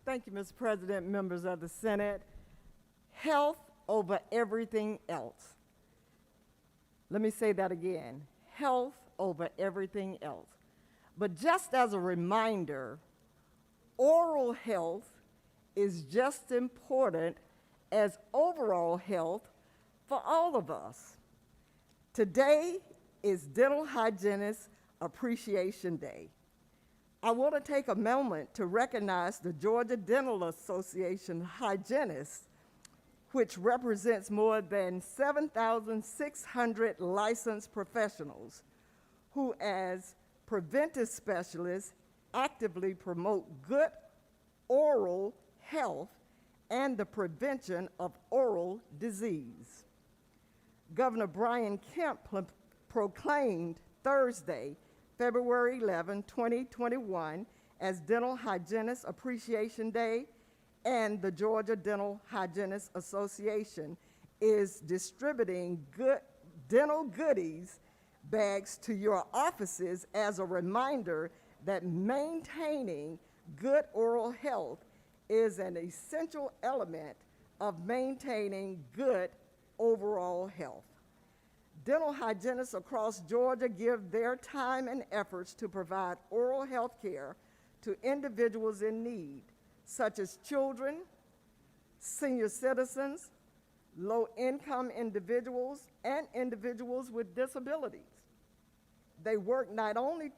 Thank you, Mr. President, members of the Senate. Health over everything else. Let me say that again. Health over everything else. But just as a reminder, oral health is just important as overall health for all of us. Today is Dental Hygienist Appreciation Day. I want to take a moment to recognize the Georgia Dental Association Hygienists, which represents more than 7,600 licensed professionals who, as preventive specialists, actively promote good oral health and the prevention of oral disease. Governor Brian Kemp proclaimed Thursday, February 11, 2021, as Dental Hygienist Appreciation Day, and the Georgia Dental Hygienists Association is distributing dental goodies bags to your offices as a reminder that maintaining good oral health is an essential element of maintaining good overall health. Dental hygienists across Georgia give their time and efforts to provide oral health care to individuals in need, such as children, senior citizens, low-income individuals, and individuals with disabilities. They work not only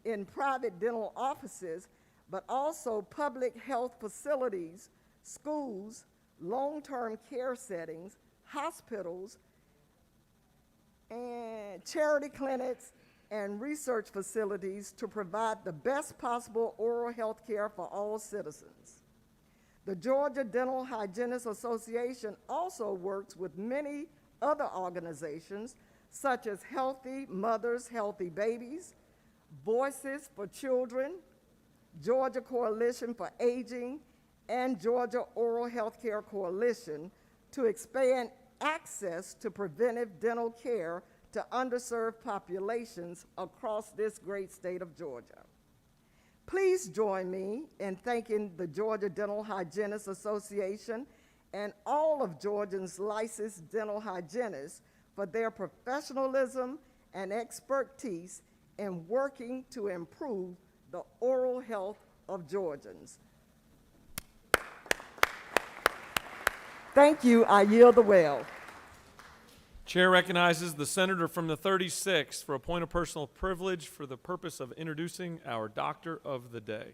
in private dental offices, but also public health facilities, schools, long-term care settings, hospitals, and charity clinics and research facilities to provide the best possible oral health care for all citizens. The Georgia Dental Hygienists Association also works with many other organizations such as Healthy Mothers, Healthy Babies, Voices for Children, Georgia Coalition for Aging, and Georgia Oral Health Care Coalition to expand access to preventive dental care to underserved populations across this great state of Georgia. Please join me in thanking the Georgia Dental Hygienists Association and all of Georgians' licensed dental hygienists for their professionalism and expertise in working to improve the oral health of Georgians. Thank you. I yield the well. Chair recognizes the senator from the 36th for a point of personal privilege for the purpose of introducing our Doctor of the Day.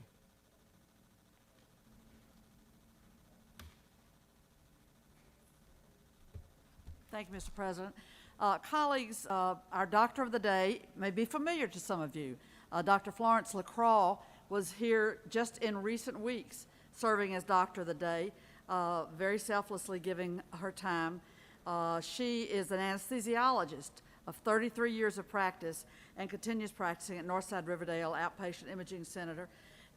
Thank you, Mr. President. Colleagues, our Doctor of the Day may be familiar to some of you. Dr. Florence LaCroix was here just in recent weeks serving as Doctor of the Day, very selflessly giving her time. She is an anesthesiologist of 33 years of practice and continues practicing at Northside Riverdale Outpatient Imaging Center.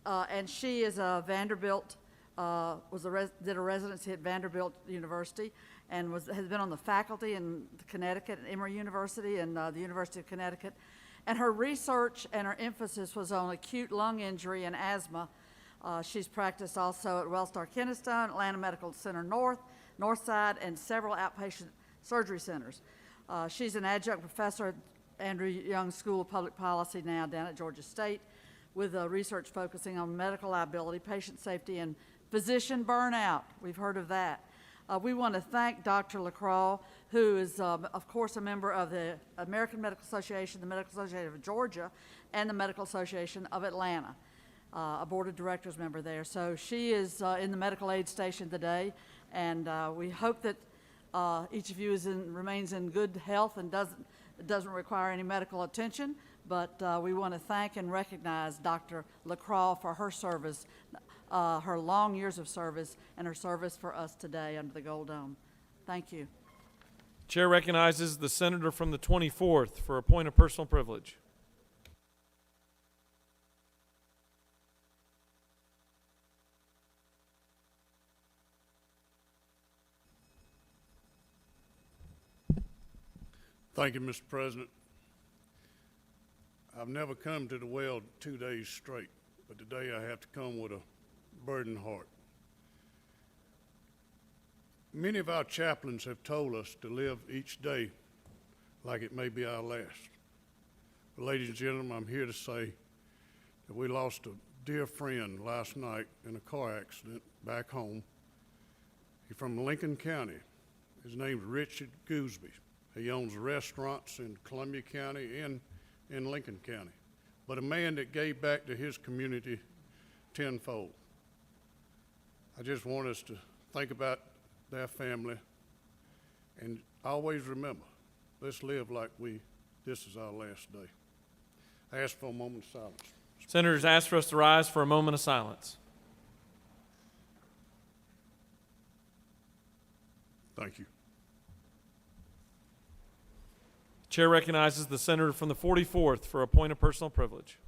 And she is a Vanderbilt, did a residency at Vanderbilt University and has been on the faculty in Connecticut at Emory University and the University of Connecticut. And her research and her emphasis was on acute lung injury and asthma. She's practiced also at Wellstar Keystone, Atlanta Medical Center North, Northside, and several outpatient surgery centers. She's an adjunct professor at Andrew Young School of Public Policy now down at Georgia State with research focusing on medical liability, patient safety, and physician burnout. We've heard of that. We want to thank Dr. LaCroix, who is, of course, a member of the American Medical Association, the Medical Association of Georgia, and the Medical Association of Atlanta, a board of directors member there. So she is in the medical aid station today, and we hope that each of you remains in good health and doesn't require any medical attention, but we want to thank and recognize Dr. LaCroix for her service, her long years of service, and her service for us today under the Gold Dome. Thank you. Chair recognizes the senator from the 24th for a point of personal privilege. Thank you, Mr. President. I've never come to the well 2 days straight, but today I have to come with a burdened heart. Many of our chaplains have told us to live each day like it may be our last. But ladies and gentlemen, I'm here to say that we lost a dear friend last night in a car accident back home. He's from Lincoln County. His name's Richard Gooseby. He owns restaurants in Columbia County and in Lincoln County, but a man that gave back to his community tenfold. I just want us to think about their family and always remember, let's live like this is our last day. I ask for a moment of silence. Senators, ask for us to rise for a moment of silence. Thank you. Chair recognizes the senator from the 44th for a point of personal privilege.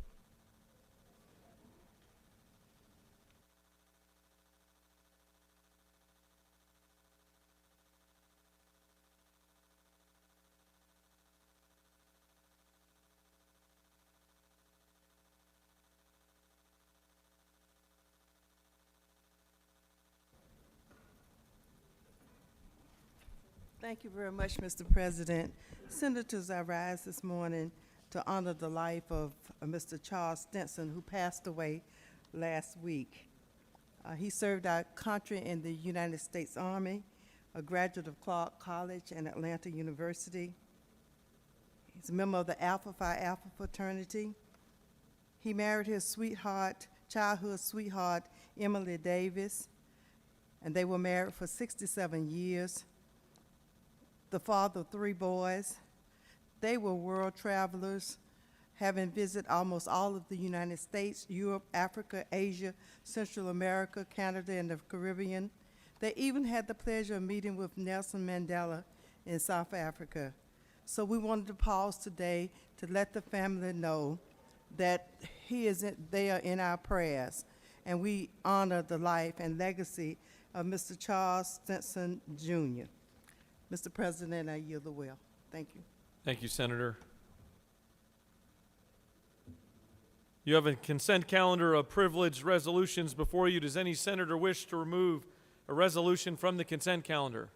Thank you very much, Mr. President. Senators, I rise this morning to honor the life of Mr. Charles Stinson, who passed away last week. He served our country in the United States Army, a graduate of Clark College and Atlanta University. He's a member of the Alpha Phi Alpha fraternity. He married his sweetheart, childhood sweetheart, Emily Davis, and they were married for 67 years. The father of 3 boys. They were world travelers, having visited almost all of the United States, Europe, Africa, Asia, Central America, Canada, and the Caribbean. They even had the pleasure of meeting with Nelson Mandela in South Africa. So we wanted to pause today to let the family know that they are in our prayers, and we honor the life and legacy of Mr. Charles Stinson, Jr. Mr. President, I yield the will. Thank you. Thank you, Senator. You have a consent calendar of privileged resolutions before you. Does any senator wish to remove a resolution from the consent calendar?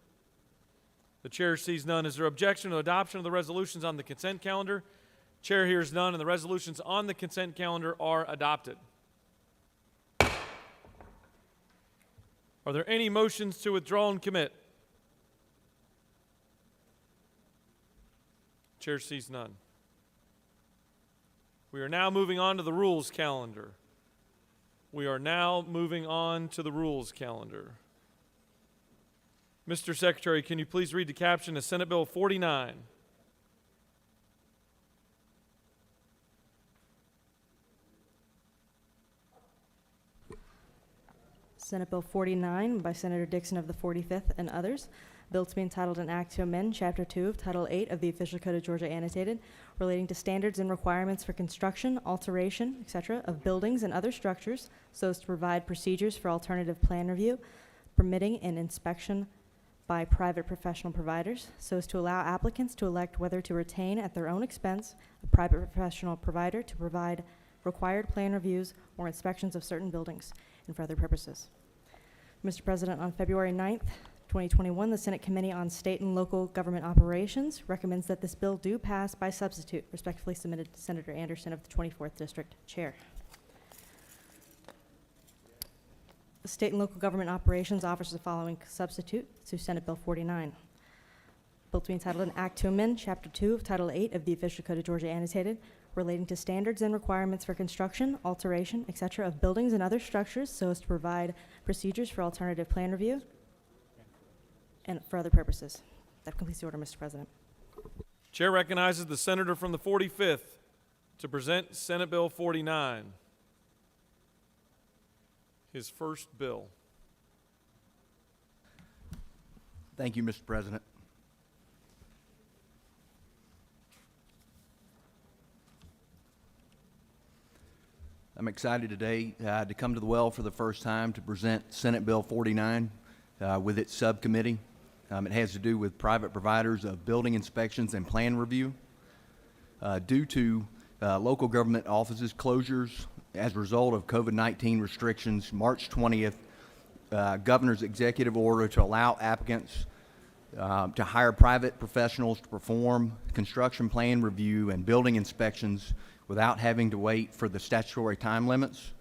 The chair sees none. Is there objection to adoption of the resolutions on the consent calendar? Chair hears none, and the resolutions on the consent calendar are adopted. Are there any motions to withdraw and commit? Chair sees none. We are now moving on to the rules calendar. Mr. Secretary, can you please read the caption of Senate Bill 49? Senate Bill 49 by Senator Dixon of the 45th and others. Bill to be entitled an act to amend Chapter 2 of Title 8 of the Official Code of Georgia Annotated, relating to standards and requirements for construction, alteration, etc., of buildings and other structures, so as to provide procedures for alternative plan review, permitting and inspection by private professional providers, so as to allow applicants to elect whether to retain at their own expense a private professional provider to provide required plan reviews or inspections of certain buildings, and for other purposes. Mr. President, on February 9th, 2021, the Senate Committee on State and Local Government Operations recommends that this bill do pass by substitute. Respectfully submitted to Senator Anderson of the 24th District Chair. The State and Local Government Operations offers the following substitute to Senate Bill 49. Bill to be entitled an act to amend Chapter 2 of Title 8 of the Official Code of Georgia Annotated, relating to standards and requirements for construction, alteration, etc., of buildings and other structures, so as to provide procedures for alternative plan review and for other purposes. That completes the order, Mr. President. Chair recognizes the senator from the 45th to present Senate Bill 49, his first bill. Thank you, Mr. President. I'm excited today to come to the well for the first time to present Senate Bill 49 with its subcommittee. It has to do with private providers of building inspections and plan review. Due to local government offices closures as a result of COVID-19 restrictions, March 20th, governor's executive order to allow applicants to hire private professionals to perform construction plan review and building inspections without having to wait for the statutory time limits.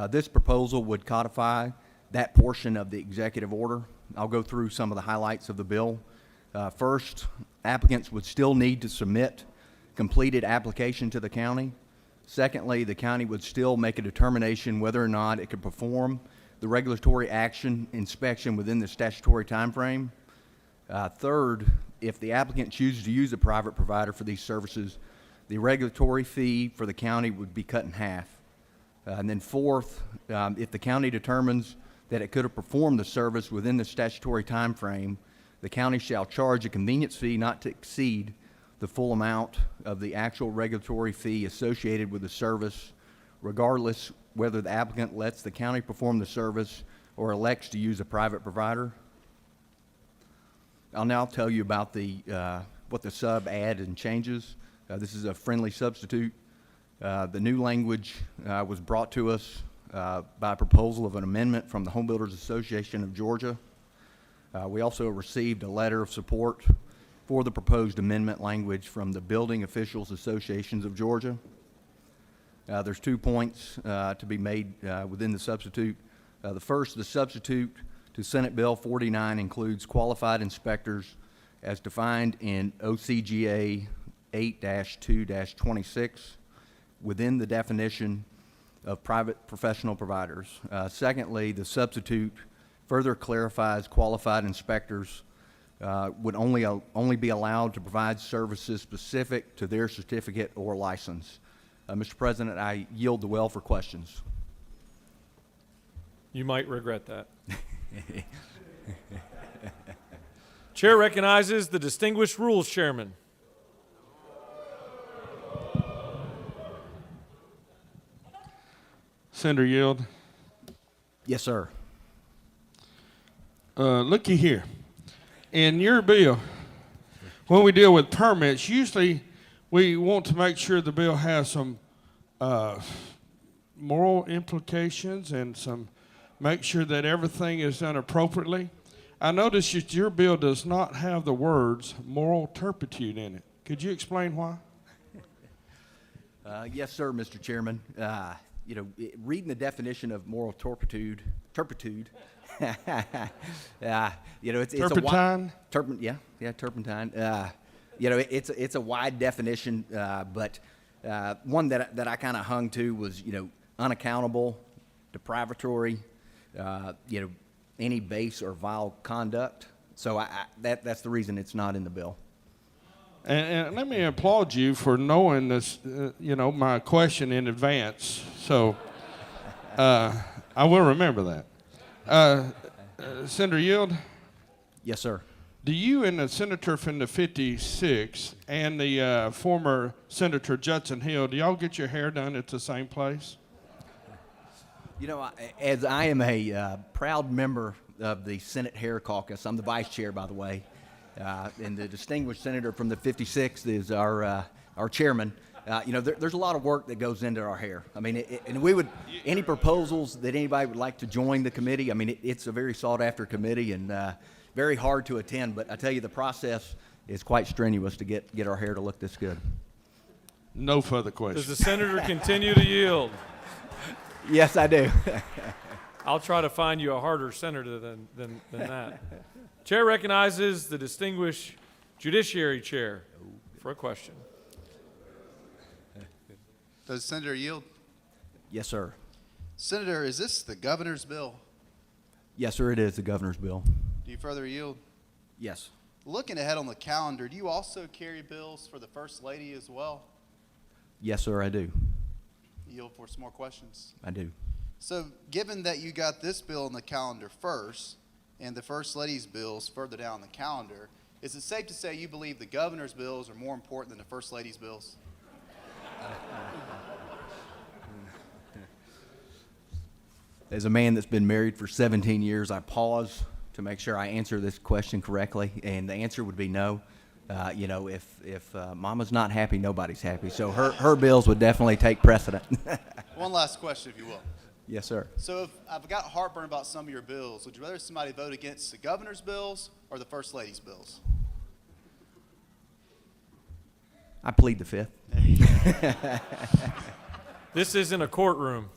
This proposal would codify that portion of the executive order. I'll go through some of the highlights of the bill. First, applicants would still need to submit completed application to the county. Secondly, the county would still make a determination whether or not it could perform the regulatory action inspection within the statutory time frame. Third, if the applicant chooses to use a private provider for these services, the regulatory fee for the county would be cut in half. And then fourth, if the county determines that it could have performed the service within the statutory time frame, the county shall charge a convenience fee not to exceed the the full amount of the actual regulatory fee associated with the service, regardless whether the applicant lets the county perform the service or elects to use a private provider. I'll now tell you about what the sub add and changes. This is a friendly substitute. The new language was brought to us by proposal of an amendment from the Home Builders Association of Georgia. We also received a letter of support for the proposed amendment language from the Building Officials Associations of Georgia. There's 2 points to be made within the substitute. The first, the substitute to Senate Bill 49 includes qualified inspectors as defined in OCGA 8-2-26 within the definition of private professional providers. Secondly, the substitute further clarifies qualified inspectors would only be allowed to provide services specific to their certificate or license. Mr. President, I yield the well for questions. You might regret that. Chair recognizes the distinguished Rules Chairman. Senator Yield. Yes, sir. Looky here. In your bill, when we deal with permits, usually we want to make sure the bill has some moral implications and make sure that everything is done appropriately. I noticed that your bill does not have the words moral turpitude in it. Could you explain why? Yes, sir, Mr. Chairman. Reading the definition of moral turpitude, it's turpentine? Turpentine. It's a wide definition, but one that I kind of hung to was, unaccountable, deprivatory, any base or vile conduct. So that's the reason it's not in the bill. And let me applaud you for knowing this, my question in advance. So I will remember that. Senator Yield? Yes, sir. Do you and the senator from the 56 and the former Senator Judson Hill, do y'all get your hair done at the same place? As I am a proud member of the Senate Hair Caucus, I'm the vice chair, by the way, and the distinguished senator from the 56th is our chairman. There's a lot of work that goes into our hair. I mean, any proposals that anybody would like to join the committee, it's a very sought-after committee and very hard to attend, but I tell you, the process is quite strenuous to get our hair to look this good. No further questions. Does the senator continue to yield? Yes, I do. I'll try to find you a harder senator than that. Chair recognizes the distinguished Judiciary Chair for a question. Does the senator yield? Yes, sir. Senator, is this the governor's bill? Yes, sir, it is the governor's bill. Do you further yield? Yes. Looking ahead on the calendar, do you also carry bills for the First Lady as well? Yes, sir, I do. Yield for some more questions. I do. So, given that you got this bill on the calendar first and the First Lady's bills further down the calendar, is it safe to say you believe the governor's bills are more important than the First Lady's bills? As a man that's been married for 17 years, I pause to make sure I answer this question correctly, and the answer would be no. If Mama's not happy, nobody's happy. So her bills would definitely take precedent. One last question, if you will. Yes, sir. So if I've got heartburn about some of your bills, would you rather somebody vote against the governor's bills or the First Lady's bills? I plead the fifth. This isn't a courtroom.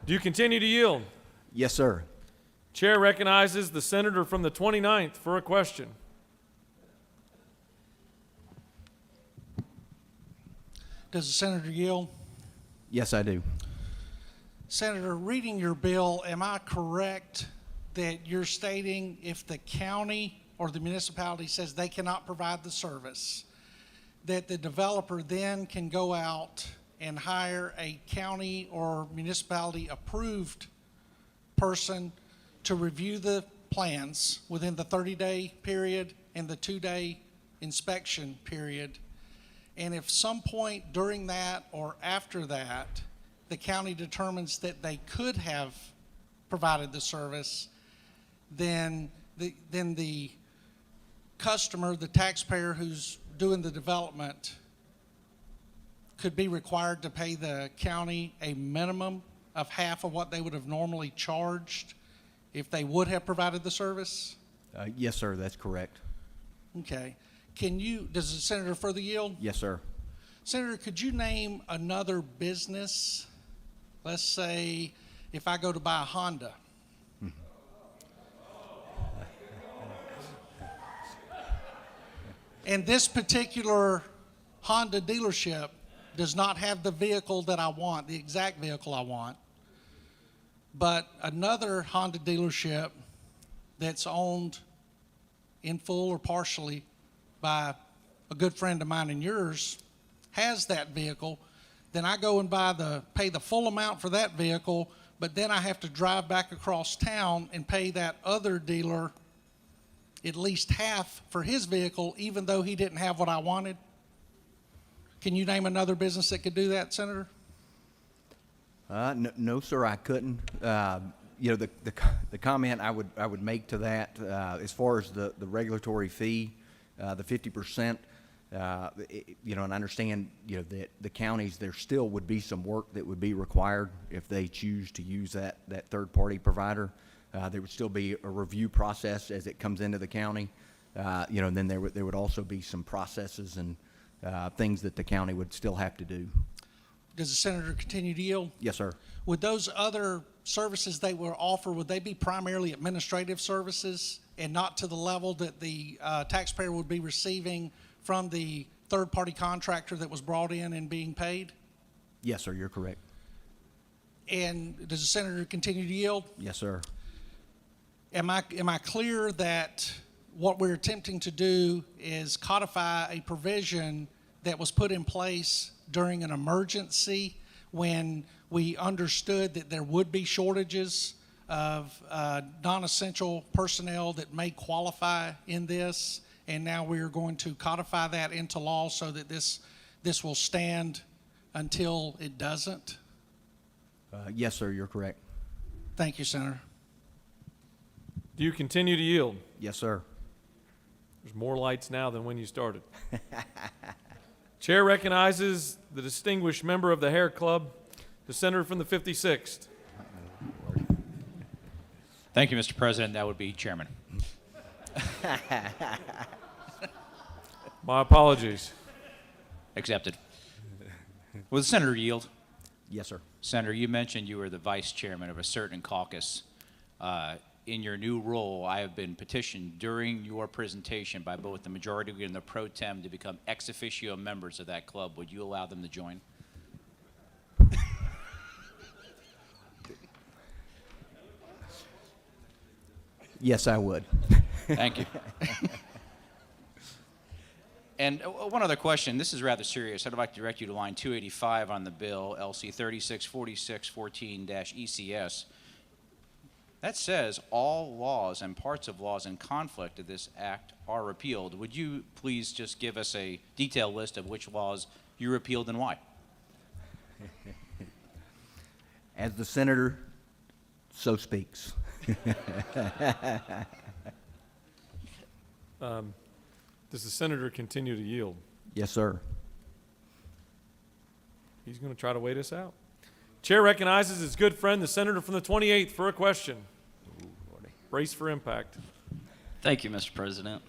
Do you continue to yield? Yes, sir. Chair recognizes the senator from the 29th for a question. Does the senator yield? Yes, I do. Senator, reading your bill, am I correct that you're stating if the county or the municipality says they cannot provide the service, that the developer then can go out and hire a county or municipality approved person to review the plans within the 30-day period and the 2-day inspection period. And if some point during that or after that, the county determines that they could have provided the service, then the customer, the taxpayer who's doing the development, could be required to pay the county a minimum of half of what they would have normally charged if they would have provided the service? Yes, sir, that's correct. Okay. Does the senator further yield? Yes, sir. Senator, could you name another business? Let's say if I go to buy a Honda. And this particular Honda dealership does not have the vehicle that I want, the exact vehicle I want, but another Honda dealership that's owned in full or partially by a good friend of mine and yours has that vehicle, then I go and pay the full amount for that vehicle, but then I have to drive back across town and pay that other dealer at least half for his vehicle, even though he didn't have what I wanted? Can you name another business that could do that, Senator? No, sir, I couldn't. The comment I would make to that, as far as the regulatory fee, the 50%, and I understand, that the counties, there still would be some work that would be required if they choose to use that third-party provider. There would still be a review process as it comes into the county, and then there would also be some processes and things that the county would still have to do. Does the senator continue to yield? Yes, sir. Would those other services they will offer, would they be primarily administrative services and not to the level that the taxpayer would be receiving from the third-party contractor that was brought in and being paid? Yes, sir, you're correct. And does the senator continue to yield? Yes, sir. Am I clear that what we're attempting to do is codify a provision that was put in place during an emergency when we understood that there would be shortages of non-essential personnel that may qualify in this, and now we are going to codify that into law so that this will stand until it doesn't? Yes, sir, you're correct. Thank you, Senator. Do you continue to yield? Yes, sir. There's more lights now than when you started. Chair recognizes the distinguished member of the Hair Club, the senator from the 56th. Thank you, Mr. President. That would be Chairman. My apologies. Accepted. Will the senator yield? Yes, sir. Senator, you mentioned you were the vice chairman of a certain caucus. In your new role, I have been petitioned during your presentation by both the majority and the pro tem to become ex officio members of that club. Would you allow them to join? Yes, I would. Thank you. And one other question. This is rather serious. I'd like to direct you to line 285 on the bill, LC 364614-ECS. That says all laws and parts of laws in conflict of this act are repealed. Would you please just give us a detailed list of which laws you repealed and why? As the senator so speaks. Does the senator continue to yield? Yes, sir. He's going to try to wait us out. Chair recognizes his good friend, the senator from the 28th, for a question. Brace for impact. Thank you, Mr. President.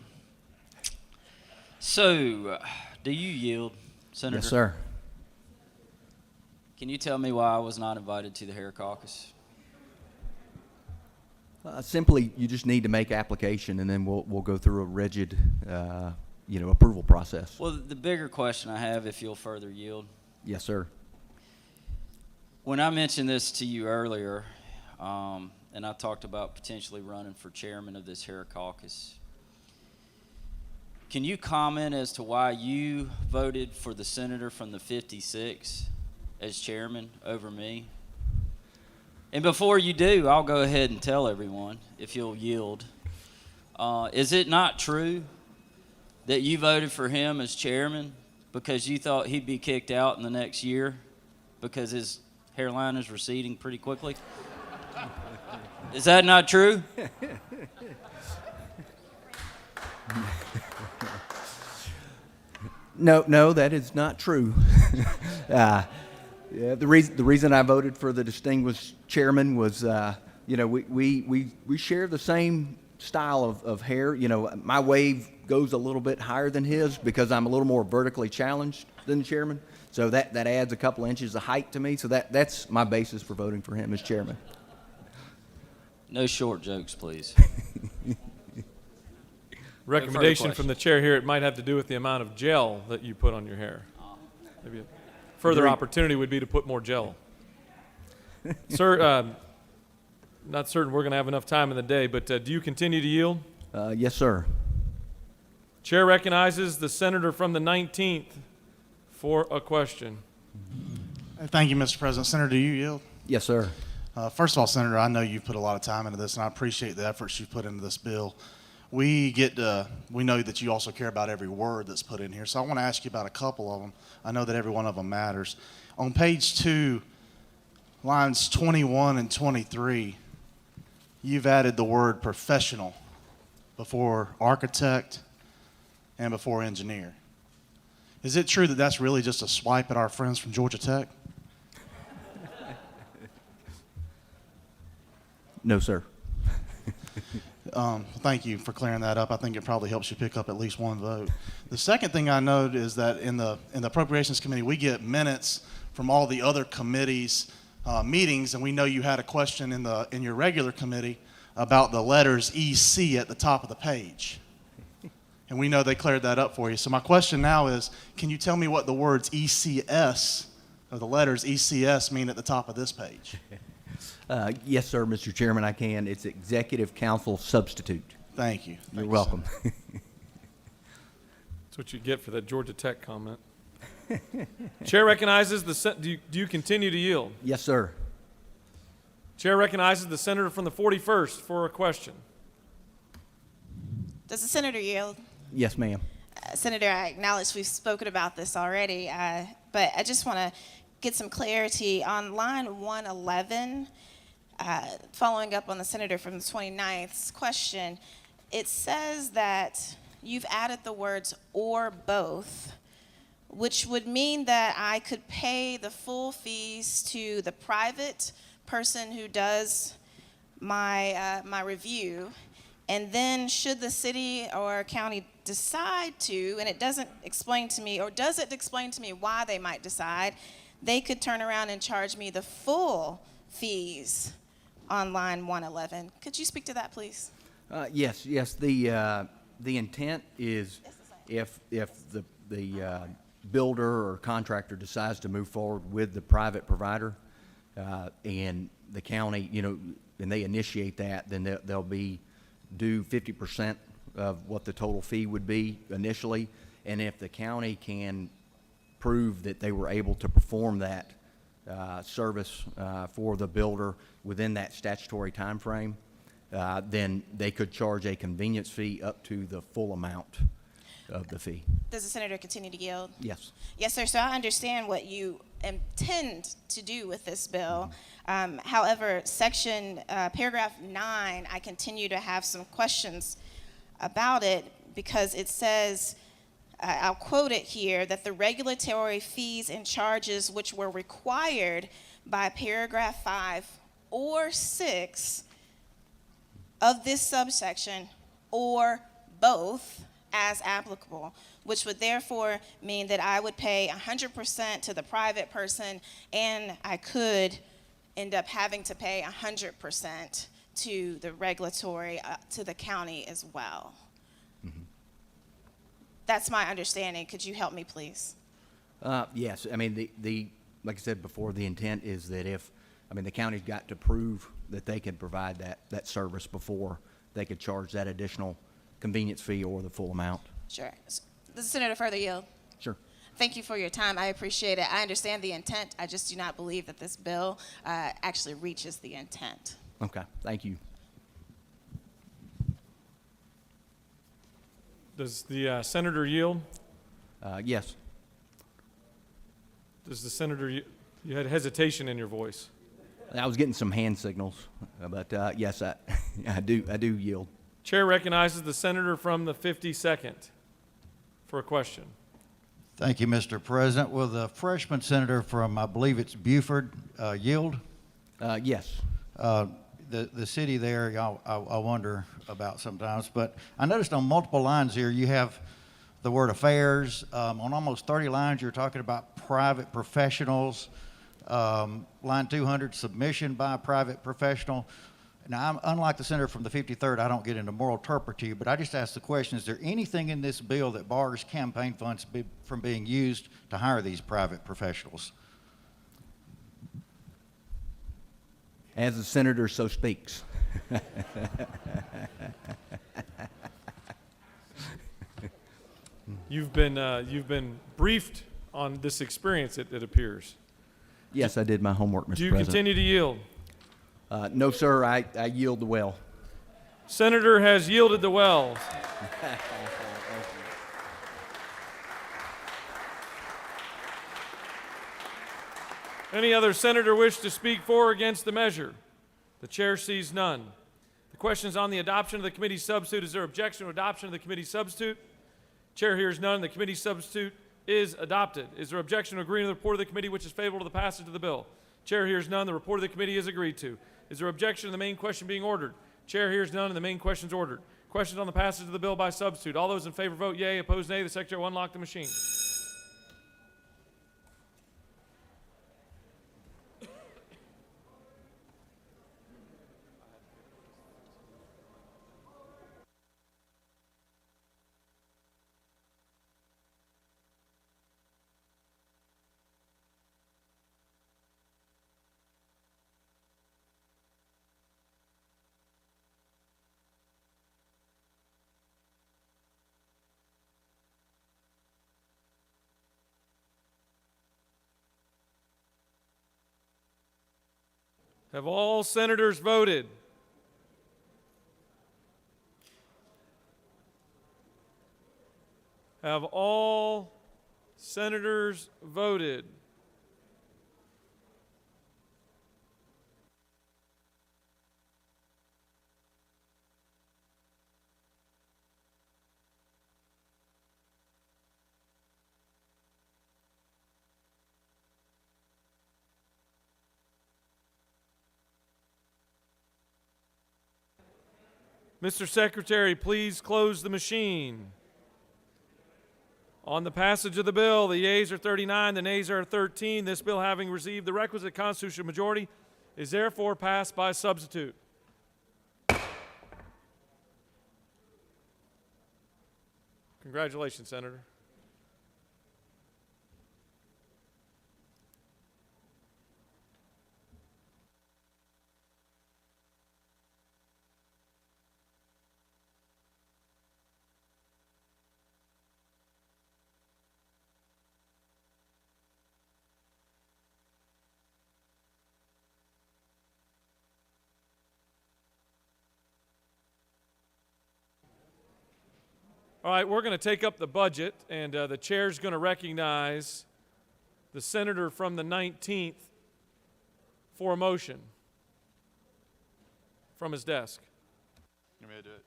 So, do you yield, Senator? Yes, sir. Can you tell me why I was not invited to the Hair Caucus? Simply, you just need to make application, and then we'll go through a rigid, approval process. Well, the bigger question I have, if you'll further yield. Yes, sir. When I mentioned this to you earlier, and I talked about potentially running for chairman of this Hair Caucus, can you comment as to why you voted for the senator from the 56 as chairman over me? And before you do, I'll go ahead and tell everyone, if you'll yield. Is it not true that you voted for him as chairman because you thought he'd be kicked out in the next year because his hairline is receding pretty quickly? Is that not true? No, that is not true. Yeah, the reason I voted for the distinguished chairman was, we share the same style of hair. My wave goes a little bit higher than his because I'm a little more vertically challenged than the chairman. So that adds a couple inches of height to me. So that's my basis for voting for him as chairman. No short jokes, please. Recommendation from the chair here, it might have to do with the amount of gel that you put on your hair. Maybe a further Agreed. opportunity would be to put more gel. Sir, not certain we're going to have enough time in the day, but do you continue to yield? Yes, sir. Chair recognizes the senator from the 19th for a question. Thank you, Mr. President. Senator, do you yield? Yes, sir. First of all, Senator, I know you've put a lot of time into this, and I appreciate the efforts you've put into this bill. We know that you also care about every word that's put in here, so I want to ask you about a couple of them. I know that every one of them matters. On page 2, lines 21 and 23, you've added the word professional before architect and before engineer. Is it true that that's really just a swipe at our friends from Georgia Tech? No, sir. Thank you for clearing that up. I think it probably helps you pick up at least one vote. The second thing I note is that in the Appropriations Committee, we get minutes from all the other committees' meetings, and we know you had a question in your regular committee about the letters EC at the top of the page. And we know they cleared that up for you. So my question now is, can you tell me what the words ECS, or the letters ECS, mean at the top of this page? Yes, sir, Mr. Chairman, I can. It's Executive Council Substitute. Thank you. You're welcome. That's what you get for that Georgia Tech comment. Chair recognizes do you continue to yield? Yes, sir. Chair recognizes the senator from the 41st for a question. Does the senator yield? Yes, ma'am. Senator, I acknowledge we've spoken about this already, but I just want to get some clarity on line 111. Following up on the senator from the 29th's question, it says that you've added the words or both, which would mean that I could pay the full fees to the private person who does my review, and then should the city or county decide to, and it doesn't explain to me, or does it explain to me why they might decide, they could turn around and charge me the full fees on line 111. Could you speak to that, please? Yes. The intent is if the builder or contractor decides to move forward with the private provider, and the county, and they initiate that, then they'll be due 50% of what the total fee would be initially. And if the county can prove that they were able to perform that service for the builder within that statutory time frame, then they could charge a convenience fee up to the full amount of the fee. Does the senator continue to yield? Yes. Yes, sir. So I understand what you intend to do with this bill. However, paragraph 9, I continue to have some questions about it because it says, I'll quote it here, that the regulatory fees and charges which were required by paragraph 5 or 6 of this subsection, or both as applicable, which would therefore mean that I would pay 100% to the private person, and I could end up having to pay 100% to the regulatory, to the county as well. That's my understanding. Could you help me, please? Yes. I mean, like I said before, the intent is that the county's got to prove that they can provide that service before they could charge that additional convenience fee or the full amount. Sure. Does the senator further yield? Sure. Thank you for your time. I appreciate it. I understand the intent. I just do not believe that this bill actually reaches the intent. Okay. Thank you. Does the senator yield? Yes. Does the senator, you had hesitation in your voice. I was getting some hand signals, but yes, I do yield. Chair recognizes the senator from the 52nd for a question. Thank you, Mr. President. Will the freshman senator from, I believe it's Buford, yield? Yes. The city there, I wonder about sometimes, but I noticed on multiple lines here, you have the word affairs. On almost 30 lines, you're talking about private professionals. Line 200, submission by a private professional. Now, unlike the senator from the 53rd, I don't get into moral turpitude, but I just ask the question, is there anything in this bill that bars campaign funds from being used to hire these private professionals? As the senator so speaks. You've been briefed on this experience, it appears. Yes, I did my homework, Mr. Do you President. continue to yield? No, sir, I yield the well. Senator has yielded the well. Any other senator wish to speak for or against the measure? The chair sees none. The question is on the adoption of the committee substitute. Is there objection to adoption of the committee substitute? Chair hears none. The committee substitute is adopted. Is there objection to agreeing to the report of the committee which is favorable to the passage of the bill? Chair hears none. The report of the committee is agreed to. Is there objection to the main question being ordered? Chair hears none, and the main question is ordered. Questions on the passage of the bill by substitute. All those in favor vote yea. Opposed, nay. The secretary will unlock the machine. Have all senators voted? Have all senators voted? Mr. Secretary, please close the machine. On the passage of the bill, the yeas are 39, the nays are 13. This bill, having received the requisite constitutional majority, is therefore passed by substitute. Congratulations, Senator. All right, we're going to take up the budget, and the chair's going to recognize the senator from the 19th for a motion from his desk. You want me to do it?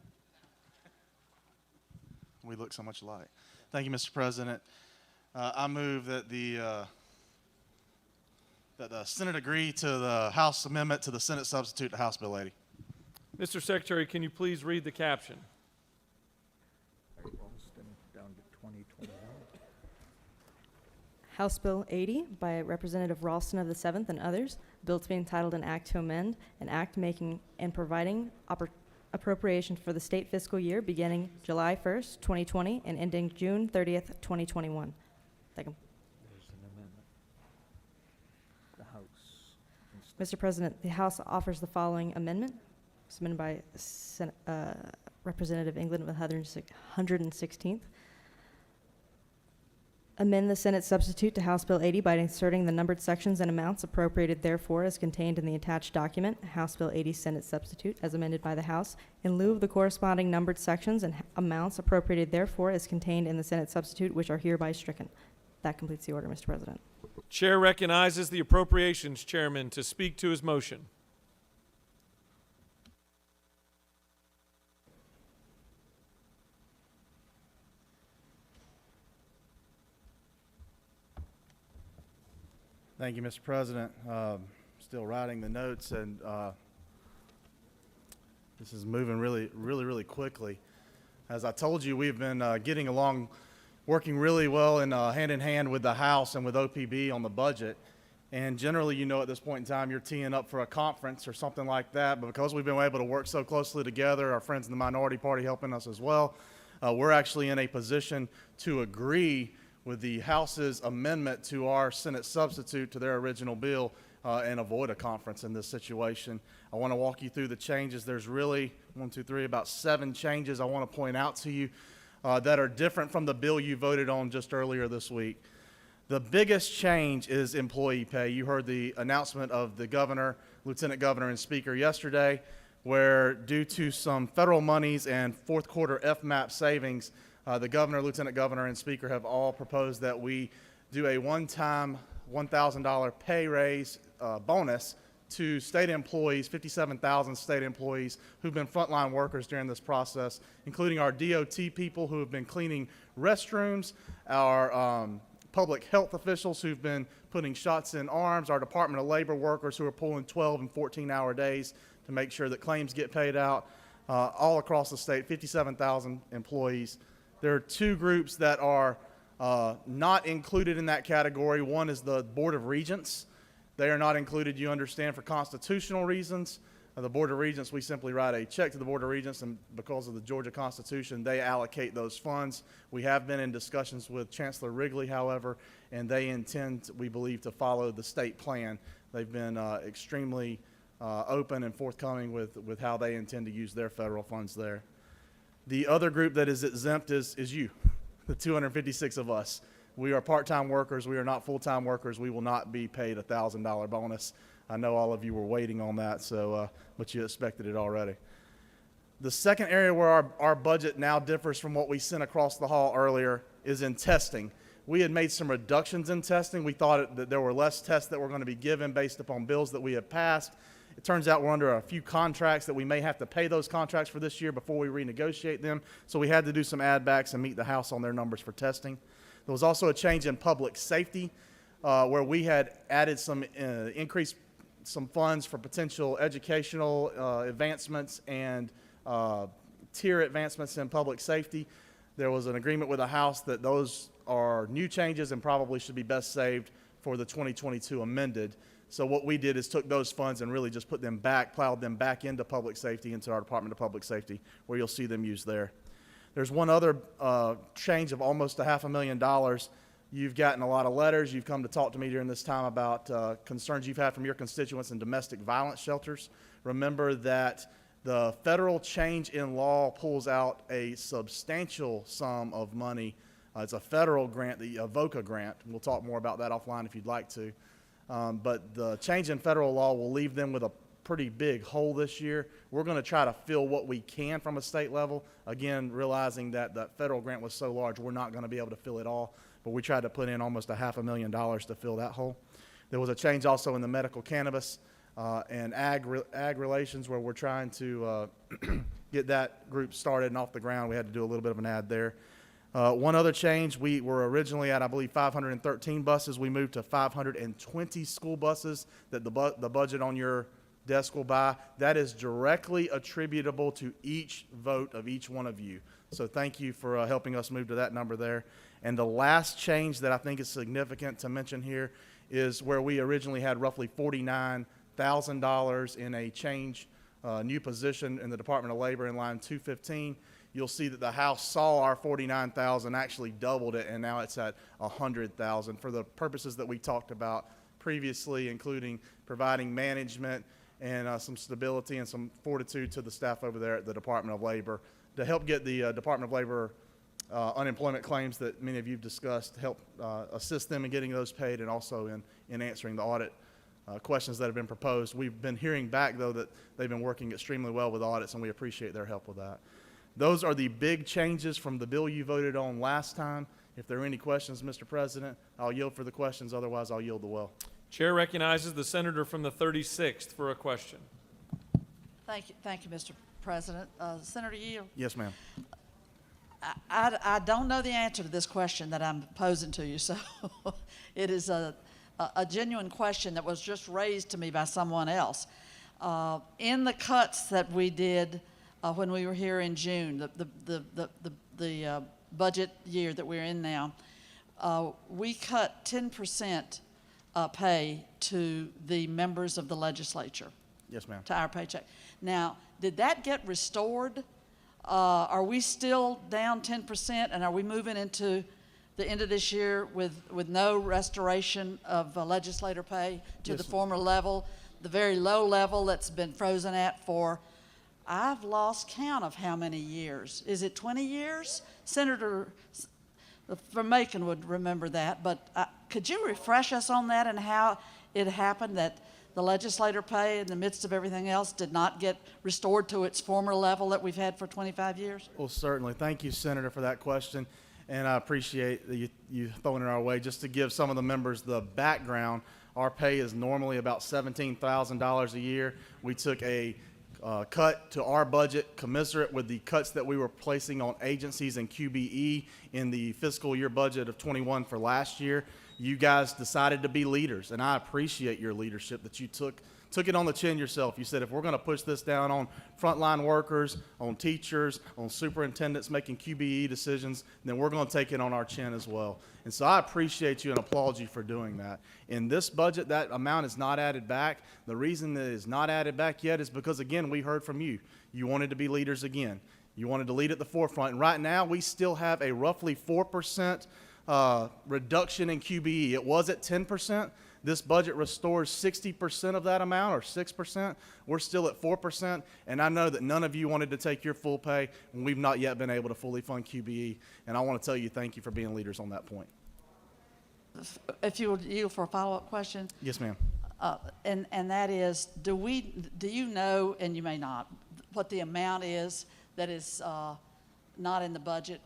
We look so much alike. Thank you, Mr. President. I move that the Senate agree to the House amendment to the Senate substitute to House Bill 80. Mr. Secretary, can you please read the caption? House Bill 80 by Representative Ralston of the 7th and others. Bill to be entitled an act to amend an act making and providing appropriations for the state fiscal year beginning July 1st, 2020 and ending June 30th, 2021. Second. Mr. President, the House offers the following amendment submitted by Representative England of the 116th. Amend the Senate substitute to House Bill 80 by inserting the numbered sections and amounts appropriated therefore as contained in the attached document, House Bill 80 Senate substitute, as amended by the House, in lieu of the corresponding numbered sections and amounts appropriated therefore as contained in the Senate substitute, which are hereby stricken. That completes the order, Mr. President. Chair recognizes the Appropriations Chairman to speak to his motion. Thank you, Mr. President. Still writing the notes, and this is moving really quickly. As I told you, we've been getting along, working really well and hand in hand with the House and with OPB on the budget. And generally, you know, at this point in time, you're teeing up for a conference or something like that. But because we've been able to work so closely together, our friends in the minority party helping us as well, we're actually in a position to agree with the House's amendment to our Senate substitute to their original bill and avoid a conference in this situation. I want to walk you through the changes. There's really, about 7 changes I want to point out to you that are different from the bill you voted on just earlier this week. The biggest change is employee pay. You heard the announcement of the governor, lieutenant governor, and speaker yesterday, where due to some federal monies and fourth quarter FMAP savings, the governor, lieutenant governor, and speaker have all proposed that we do a one-time $1,000 pay raise bonus to state employees, 57,000 state employees who've been frontline workers during this process, including our DOT people who have been cleaning restrooms, our public health officials who've been putting shots in arms, our Department of Labor workers who are pulling 12 and 14-hour days to make sure that claims get paid out, all across the state, 57,000 employees. There are 2 groups that are not included in that category. One is the Board of Regents. They are not included, you understand, for constitutional reasons. The Board of Regents, we simply write a check to the Board of Regents, and because of the Georgia Constitution, they allocate those funds. We have been in discussions with Chancellor Wrigley, however, and they intend, we believe, to follow the state plan. They've been extremely open and forthcoming with how they intend to use their federal funds there. The other group that is exempt is you, the 256 of us. We are part-time workers. We are not full-time workers. We will not be paid a $1,000 bonus. I know all of you were waiting on that, but you expected it already. The second area where our budget now differs from what we sent across the hall earlier is in testing. We had made some reductions in testing. We thought that there were less tests that were going to be given based upon bills that we had passed. It turns out we're under a few contracts that we may have to pay those contracts for this year before we renegotiate them. So we had to do some add backs and meet the House on their numbers for testing. There was also a change in public safety where we had added some increased some funds for potential educational advancements and tier advancements in public safety. There was an agreement with the House that those are new changes and probably should be best saved for the 2022 amended. So what we did is took those funds and really just put them back, plowed them back into public safety, into our Department of Public Safety, where you'll see them used there. There's one other change of almost $500,000. You've gotten a lot of letters. You've come to talk to me during this time about concerns you've had from your constituents in domestic violence shelters. Remember that the federal change in law pulls out a substantial sum of money. It's a federal grant, the VOCA grant. We'll talk more about that offline if you'd like to. But the change in federal law will leave them with a pretty big hole this year. We're going to try to fill what we can from a state level. Again, realizing that the federal grant was so large, we're not going to be able to fill it all. But we tried to put in almost $500,000 to fill that hole. There was a change also in the medical cannabis and ag relations, where we're trying to get that group started and off the ground. We had to do a little bit of an ad there. One other change, we were originally at, I believe, 513 buses. We moved to 520 school buses that the budget on your desk will buy. That is directly attributable to each vote of each one of you. So thank you for helping us move to that number there. And the last change that I think is significant to mention here is where we originally had roughly $49,000 in a change, new position in the Department of Labor in line 215. You'll see that the House saw our $49,000, actually doubled it, and now it's at $100,000 for the purposes that we talked about previously, including providing management and some stability and some fortitude to the staff over there at the Department of Labor to help get the Department of Labor unemployment claims that many of you have discussed, help assist them in getting those paid and also in answering the audit questions that have been proposed. We've been hearing back, though, that they've been working extremely well with audits, and we appreciate their help with that. Those are the big changes from the bill you voted on last time. If there are any questions, Mr. President, I'll yield for the questions. Otherwise, I'll yield the well. Chair recognizes the senator from the 36th for a question. Thank you, Mr. President. Senator Yield. Yes, ma'am. I don't know the answer to this question that I'm posing to you, so it is a genuine question that was just raised to me by someone else. In the cuts that we did when we were here in June, the budget year that we're in now, we cut 10% pay to the members of the legislature. Yes, ma'am. To our paycheck. Now, did that get restored? Are we still down 10%, and are we moving into the end of this year with no restoration of legislator pay to the former level, the very low level that's been frozen at for, I've lost count of how many years. Is it 20 years? Senator from Macon would remember that, but could you refresh us on that and how it happened that the legislator pay in the midst of everything else did not get restored to its former level that we've had for 25 years? Well, certainly. Thank you, Senator, for that question. And I appreciate you throwing it our way. Just to give some of the members the background, our pay is normally about $17,000 a year. We took a cut to our budget commensurate with the cuts that we were placing on agencies and QBE in the fiscal year budget of 21 for last year. You guys decided to be leaders, and I appreciate your leadership that you took it on the chin yourself. You said, if we're going to push this down on frontline workers, on teachers, on superintendents making QBE decisions, then we're going to take it on our chin as well. And so I appreciate you and applaud you for doing that. In this budget, that amount is not added back. The reason that it is not added back yet is because, again, we heard from you. You wanted to be leaders again. You wanted to lead at the forefront. And right now, we still have a roughly 4% reduction in QBE. It was at 10%. This budget restores 60% of that amount, or 6%. We're still at 4%, and I know that none of you wanted to take your full pay, and we've not yet been able to fully fund QBE, and I want to tell you thank you for being leaders on that point. If you would yield for a follow-up question. Yes, ma'am. And that is, do you know, and you may not, what the amount is that is not in the budget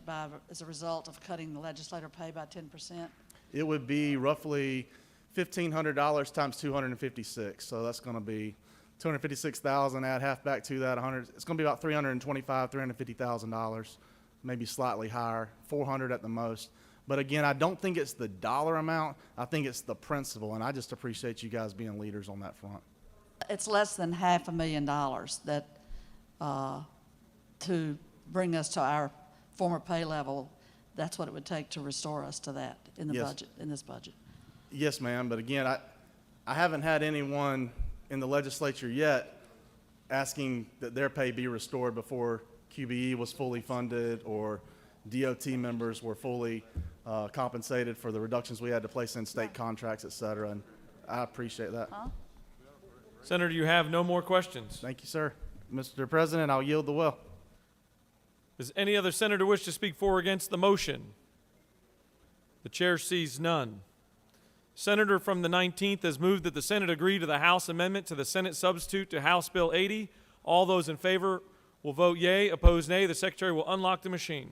as a result of cutting the legislator pay by 10%? It would be roughly $1,500 times 256. So that's going to be 256,000. Add half back to that, 100. It's going to be about $350,000, maybe slightly higher, 400 at the most. But again, I don't think it's the dollar amount. I think it's the principle, and I just appreciate you guys being leaders on that front. It's less than $500,000 that to bring us to our former pay level. That's what it would take to restore us to that in the budget, in this budget. Yes, ma'am. But again, I haven't had anyone in the legislature yet asking that their pay be restored before QBE was fully funded or DOT members were fully compensated for the reductions we had to place in state contracts, et cetera. And I appreciate that. Senator, you have no more questions. Thank you, sir. Mr. President, I'll yield the well. Does any other senator wish to speak for or against the motion? The chair sees none. Senator from the 19th has moved that the Senate agree to the House amendment to the Senate substitute to House Bill 80. All those in favor will vote yea. Opposed, nay. The Secretary will unlock the machine.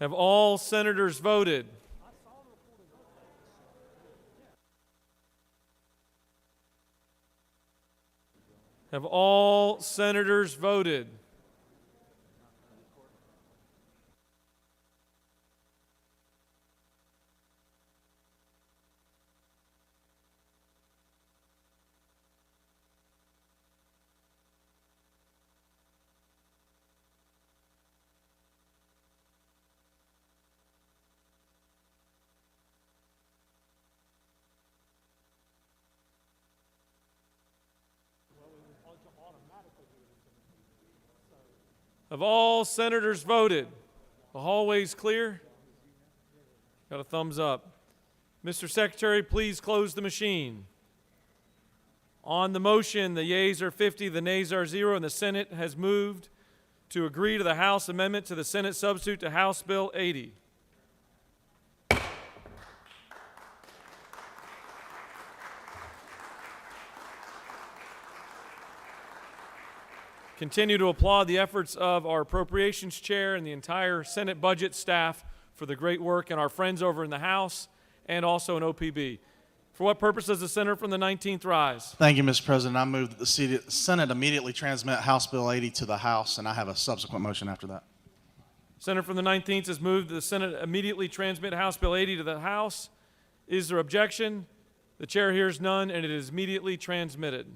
Have all senators voted? Have all senators voted? Have all senators voted? The hallway's clear? Got a thumbs up. Mr. Secretary, please close the machine. On the motion, the yeas are 50, the nays are 0, and the Senate has moved to agree to the House amendment to the Senate substitute to House Bill 80. Continue to applaud the efforts of our Appropriations Chair and the entire Senate budget staff for the great work, and our friends over in the House and also in OPB. For what purpose does the senator from the 19th rise? Thank you, Mr. President. I move that the Senate immediately transmit House Bill 80 to the House, and I have a subsequent motion after that. Senator from the 19th has moved that the Senate immediately transmit House Bill 80 to the House. Is there objection? The chair hears none, and it is immediately transmitted.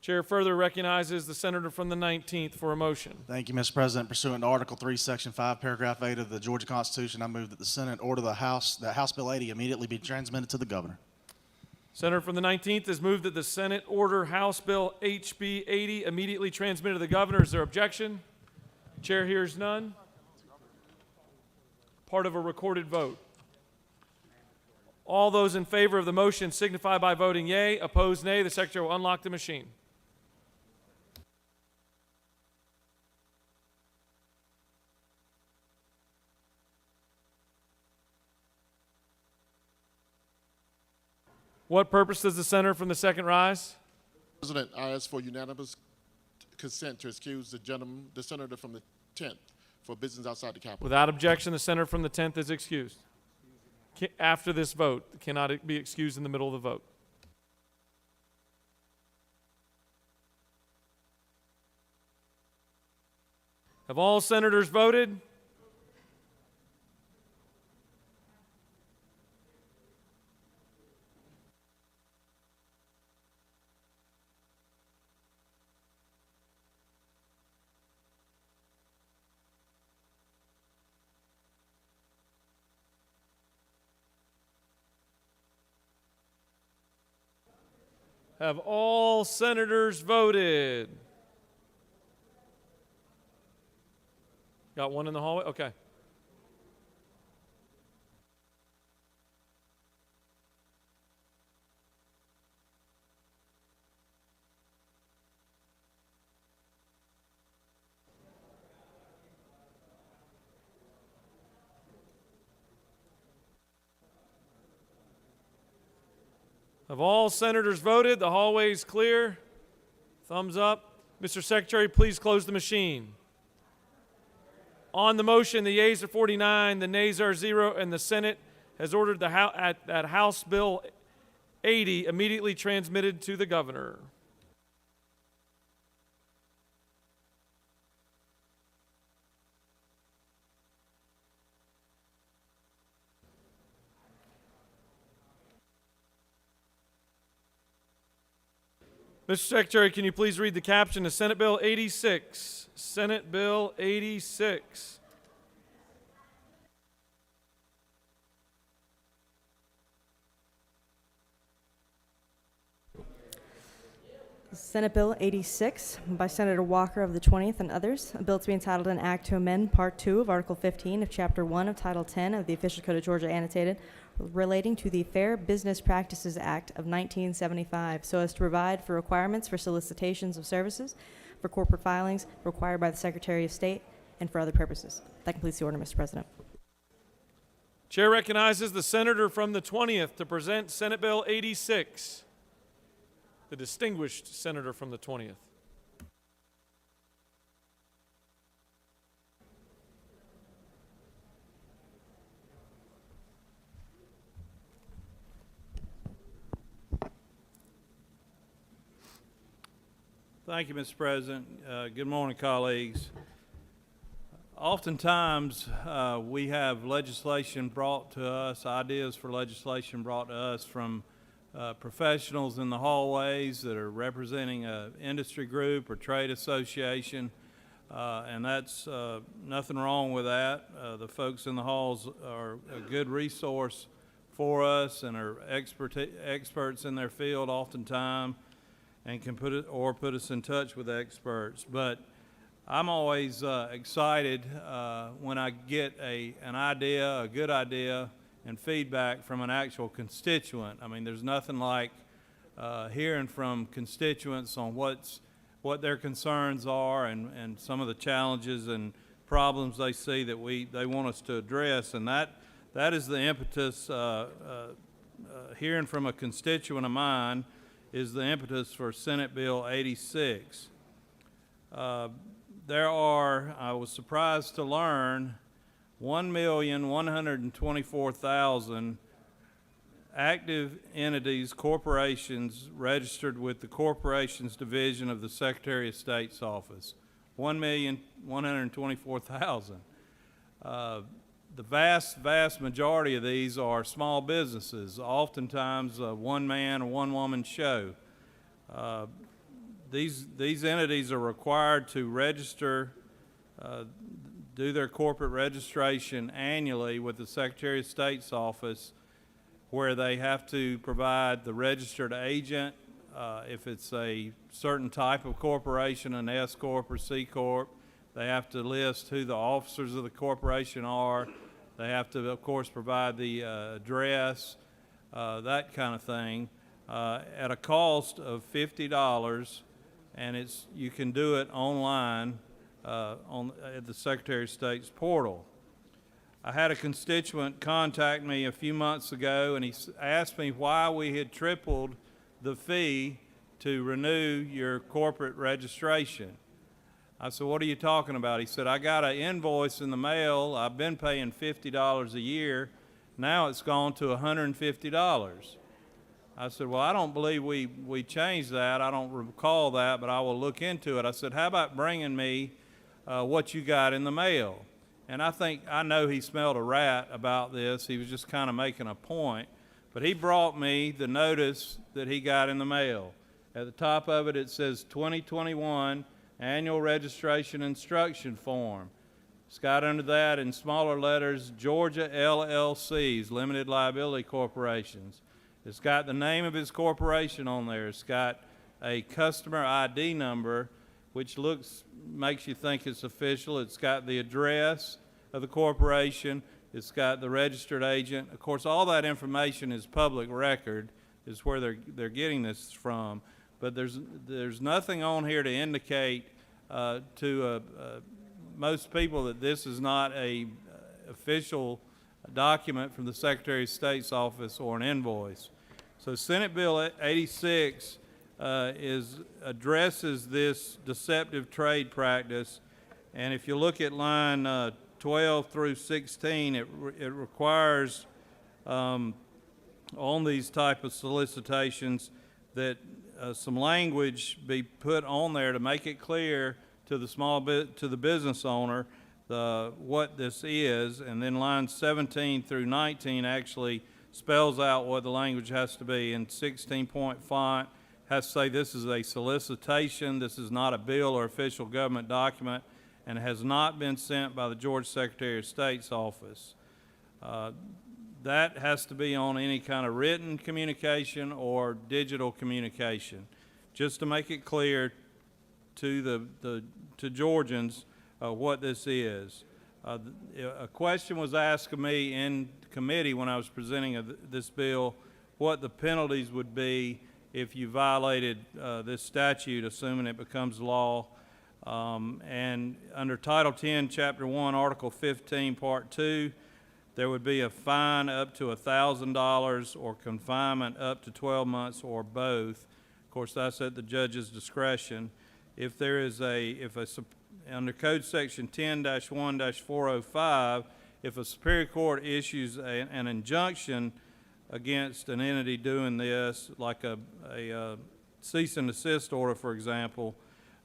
Chair further recognizes the senator from the 19th for a motion. Thank you, Mr. President. Pursuant to Article 3, Section 5, Paragraph 8 of the Georgia Constitution, I move that the Senate order that House Bill 80 immediately be transmitted to the governor. Senator from the 19th has moved that the Senate order House Bill HB 80 immediately transmitted to the governor. Is there objection? Chair hears none. Part of a recorded vote. All those in favor of the motion signify by voting yea. Opposed, nay. The Secretary will unlock the machine. What purpose does the senator from the second rise? President, I ask for unanimous consent to excuse the senator from the 10th for business outside the Capitol. Without objection, the senator from the 10th is excused. After this vote, cannot be excused in the middle of the vote. Have all senators voted? Have all senators voted? Got one in the hallway? Okay. Have all senators voted? The hallway is clear. Thumbs up. Mr. Secretary, please close the machine. On the motion, the yeas are 49, the nays are 0, and the Senate has ordered that House Bill 80 immediately transmitted to the governor. Mr. Secretary, can you please read the caption to Senate Bill 86? Senate Bill 86. Senate Bill 86 by Senator Walker of the 20th and others, a bill to be entitled an act to amend Part 2 of Article 15 of Chapter 1 of Title 10 of the Official Code of Georgia Annotated, relating to the Fair Business Practices Act of 1975, so as to provide for requirements for solicitations of services, for corporate filings required by the Secretary of State, and for other purposes. That completes the order, Mr. President. Chair recognizes the senator from the 20th to present Senate Bill 86. The distinguished senator from the 20th. Thank you, Mr. President. Good morning, colleagues. Oftentimes, we have legislation brought to us, ideas for legislation brought to us from professionals in the hallways that are representing an industry group or trade association, and that's nothing wrong with that. The folks in the halls are a good resource for us and are experts in their field oftentimes. and can put us in touch with experts. But I'm always excited when I get an idea, a good idea, and feedback from an actual constituent. I mean, there's nothing like hearing from constituents on what their concerns are and some of the challenges and problems they see that they want us to address, and that is the impetus. Hearing from a constituent of mine is the impetus for Senate Bill 86. I was surprised to learn 1,124,000 active entities, corporations registered with the Corporations Division of the Secretary of State's office. 1,124,000. The vast majority of these are small businesses, oftentimes a one-man or one-woman show. These entities are required to register, do their corporate registration annually with the Secretary of State's office, where they have to provide the registered agent, if it's a certain type of corporation, an S Corp or C Corp. They have to list who the officers of the corporation are. They have to, of course, provide the address, that kind of thing, at a cost of $50, and you can do it online at the Secretary of State's portal. I had a constituent contact me a few months ago, and he asked me why we had tripled the fee to renew your corporate registration. I said, what are you talking about? He said, I got an invoice in the mail. I've been paying $50 a year. Now it's gone to $150. I said, well, I don't believe we changed that. I don't recall that, but I will look into it. I said, how about bringing me what you got in the mail? And I know he smelled a rat about this. He was just kind of making a point. But he brought me the notice that he got in the mail. At the top of it, it says 2021 Annual Registration Instruction Form. It's got under that in smaller letters, Georgia LLCs, Limited Liability Corporations. It's got the name of his corporation on there. It's got a customer ID number, which makes you think it's official. It's got the address of the corporation. It's got the registered agent. Of course, all that information is public record, is where they're getting this from. But there's nothing on here to indicate to most people that this is not a official document from the Secretary of State's office or an invoice. So Senate Bill 86 addresses this deceptive trade practice, and if you look at line 12 through 16, it requires on these type of solicitations that some language be put on there to make it clear to the business owner what this is, and then lines 17 through 19 actually spells out what the language has to be. In 16-point font has to say this is a solicitation, this is not a bill or official government document, and has not been sent by the Georgia Secretary of State's office. That has to be on any kind of written communication or digital communication, just to make it clear to to Georgians what this is. A question was asked of me in committee when I was presenting this bill, what the penalties would be if you violated this statute, assuming it becomes law. And under Title 10, Chapter 1, Article 15, Part 2, there would be a fine up to $1,000 or confinement up to 12 months or both. Of course, that's at the judge's discretion. If there is under Code Section 10-1-405, if a Superior Court issues an injunction against an entity doing this, like a cease and desist order, for example,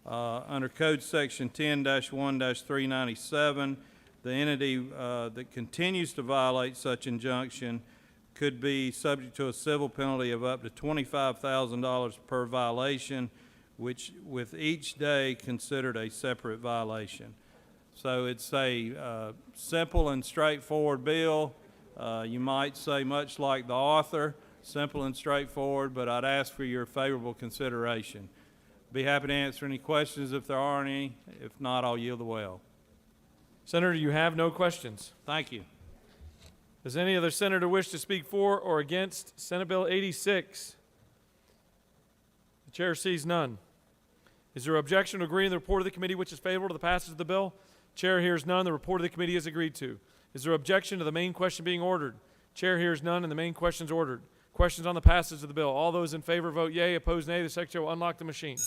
under Code Section 10-1-397, the entity that continues to violate such injunction could be subject to a civil penalty of up to $25,000 per violation, which with each day considered a separate violation. So it's a simple and straightforward bill. You might say much like the author, Simple and straightforward, but I'd ask for your favorable consideration. Be happy to answer any questions if there are any. If not, I'll yield the well. Senator, you have no questions. Thank you. Does any other senator wish to speak for or against Senate Bill 86? The chair sees none. Is there objection to agreeing to the report of the committee which is favorable to the passage of the bill? Chair hears none. The report of the committee is agreed to. Is there objection to the main question being ordered? Chair hears none, and the main question is ordered. Questions on the passage of the bill. All those in favor vote yea. Opposed, nay. The secretary will unlock the machine.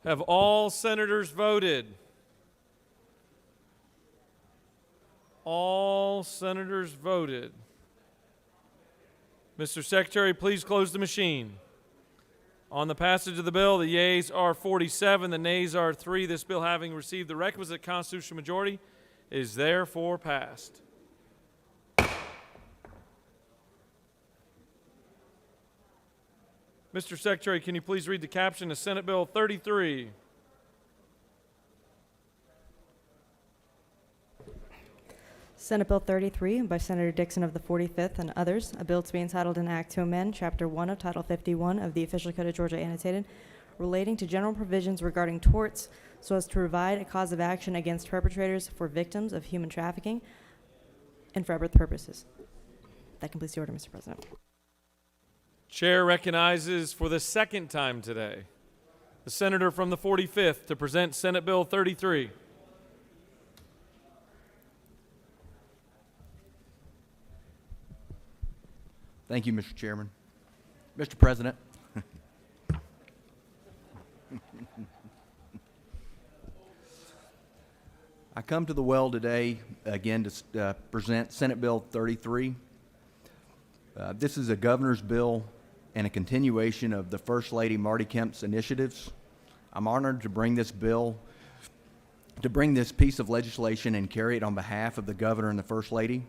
Have all senators voted? All senators voted. Mr. Secretary, please close the machine. On the passage of the bill, the yeas are 47, the nays are 3. This bill, having received the requisite constitutional majority, is therefore passed. Mr. Secretary, can you please read the caption of Senate Bill 33? Senate Bill 33 by Senator Dixon of the 45th and others, a bill to be entitled an act to amend Chapter 1 of Title 51 of the Official Code of Georgia Annotated, relating to general provisions regarding torts so as to provide a cause of action against perpetrators for victims of human trafficking and for other purposes. That completes the order, Mr. President. Chair recognizes for the second time today the senator from the 45th to present Senate Bill 33. Thank you, Mr. Chairman. Mr. President. I come to the well today again to present Senate Bill 33. This is a governor's bill and a continuation of the First Lady Marty Kemp's initiatives. I'm honored to bring this bill, to bring this piece of legislation and carry it on behalf of the governor and the First Lady.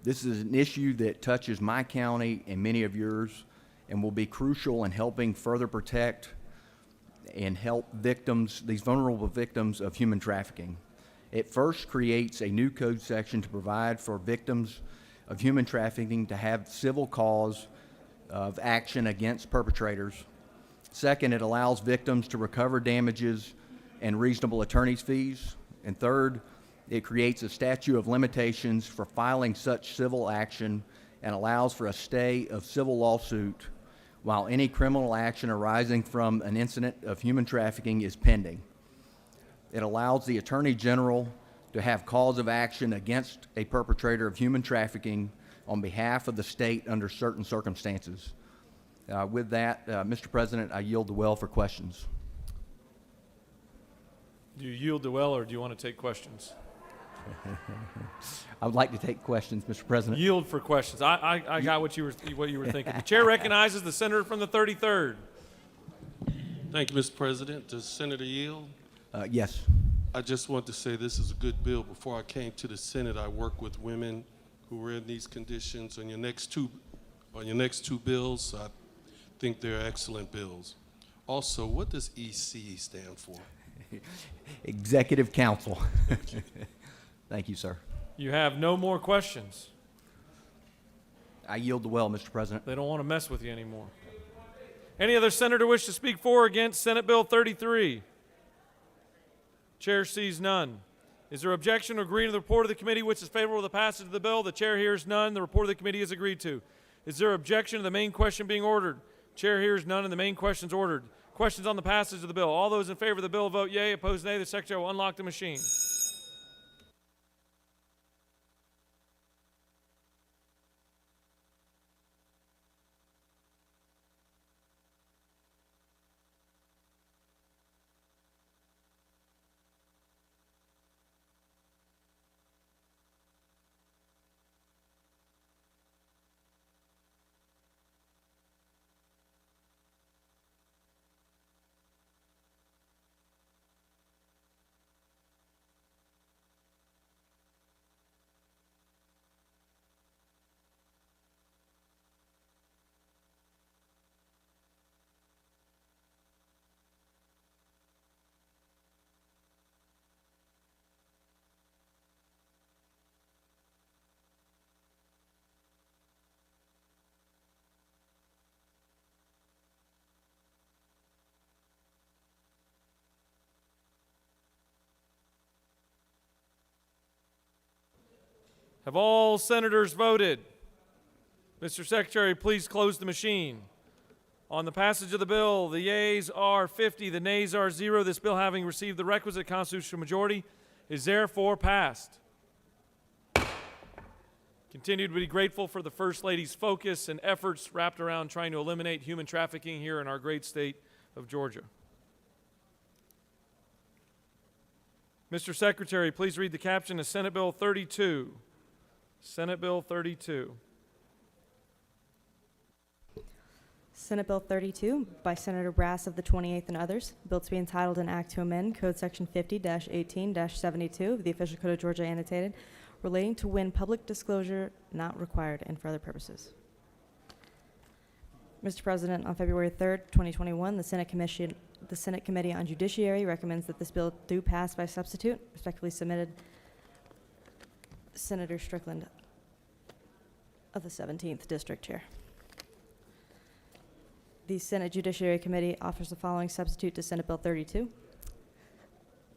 This is an issue that touches my county and many of yours and will be crucial in helping further protect and help victims, these vulnerable victims of human trafficking. It first creates a new code section to provide for victims of human trafficking to have civil cause of action against perpetrators. Second, it allows victims to recover damages and reasonable attorney's fees. And third, it creates a statute of limitations for filing such civil action and allows for a stay of civil lawsuit while any criminal action arising from an incident of human trafficking is pending. It allows the Attorney General to have cause of action against a perpetrator of human trafficking on behalf of the state under certain circumstances. With that, Mr. President, I yield the well for questions. Do you yield the well, or do you want to take questions? I would like to take questions, Mr. President. Yield for questions. I got what you were thinking. The chair recognizes the senator from the 33rd. Thank you, Mr. President. Does Senator yield? Yes. I just want to say this is a good bill. Before I came to the Senate, I worked with women who were in these conditions. On your next two bills, I think they're excellent bills. Also, what does EC stand for? Executive Council. Thank you, sir. You have no more questions. I yield the well, Mr. President. They don't want to mess with you anymore. Any other senator wish to speak for or against Senate Bill 33? Chair sees none. Is there objection to agreeing to the report of the committee which is favorable to the passage of the bill? The chair hears none. The report of the committee is agreed to. Is there objection to the main question being ordered? Chair hears none, and the main question is ordered. Questions on the passage of the bill. All those in favor of the bill vote yea. Opposed, nay. The secretary will unlock the machine. Have all senators voted? Mr. Secretary, please close the machine. On the passage of the bill, the yeas are 50, the nays are 0. This bill, having received the requisite constitutional majority, is therefore passed. Continued to be grateful for the First Lady's focus and efforts wrapped around trying to eliminate human trafficking here in our great state of Georgia. Mr. Secretary, please read the caption of Senate Bill 32. Senate Bill 32. Senate Bill 32 by Senator Brass of the 28th and others. Bill to be entitled an act to amend Code Section 50-18-72 of the Official Code of Georgia annotated, relating to when public disclosure not required and for other purposes. Mr. President, on February 3rd, 2021, the Senate Committee on Judiciary recommends that this bill do pass by substitute. Respectfully submitted, Senator Strickland of the 17th District Chair. The Senate Judiciary Committee offers the following substitute to Senate Bill 32.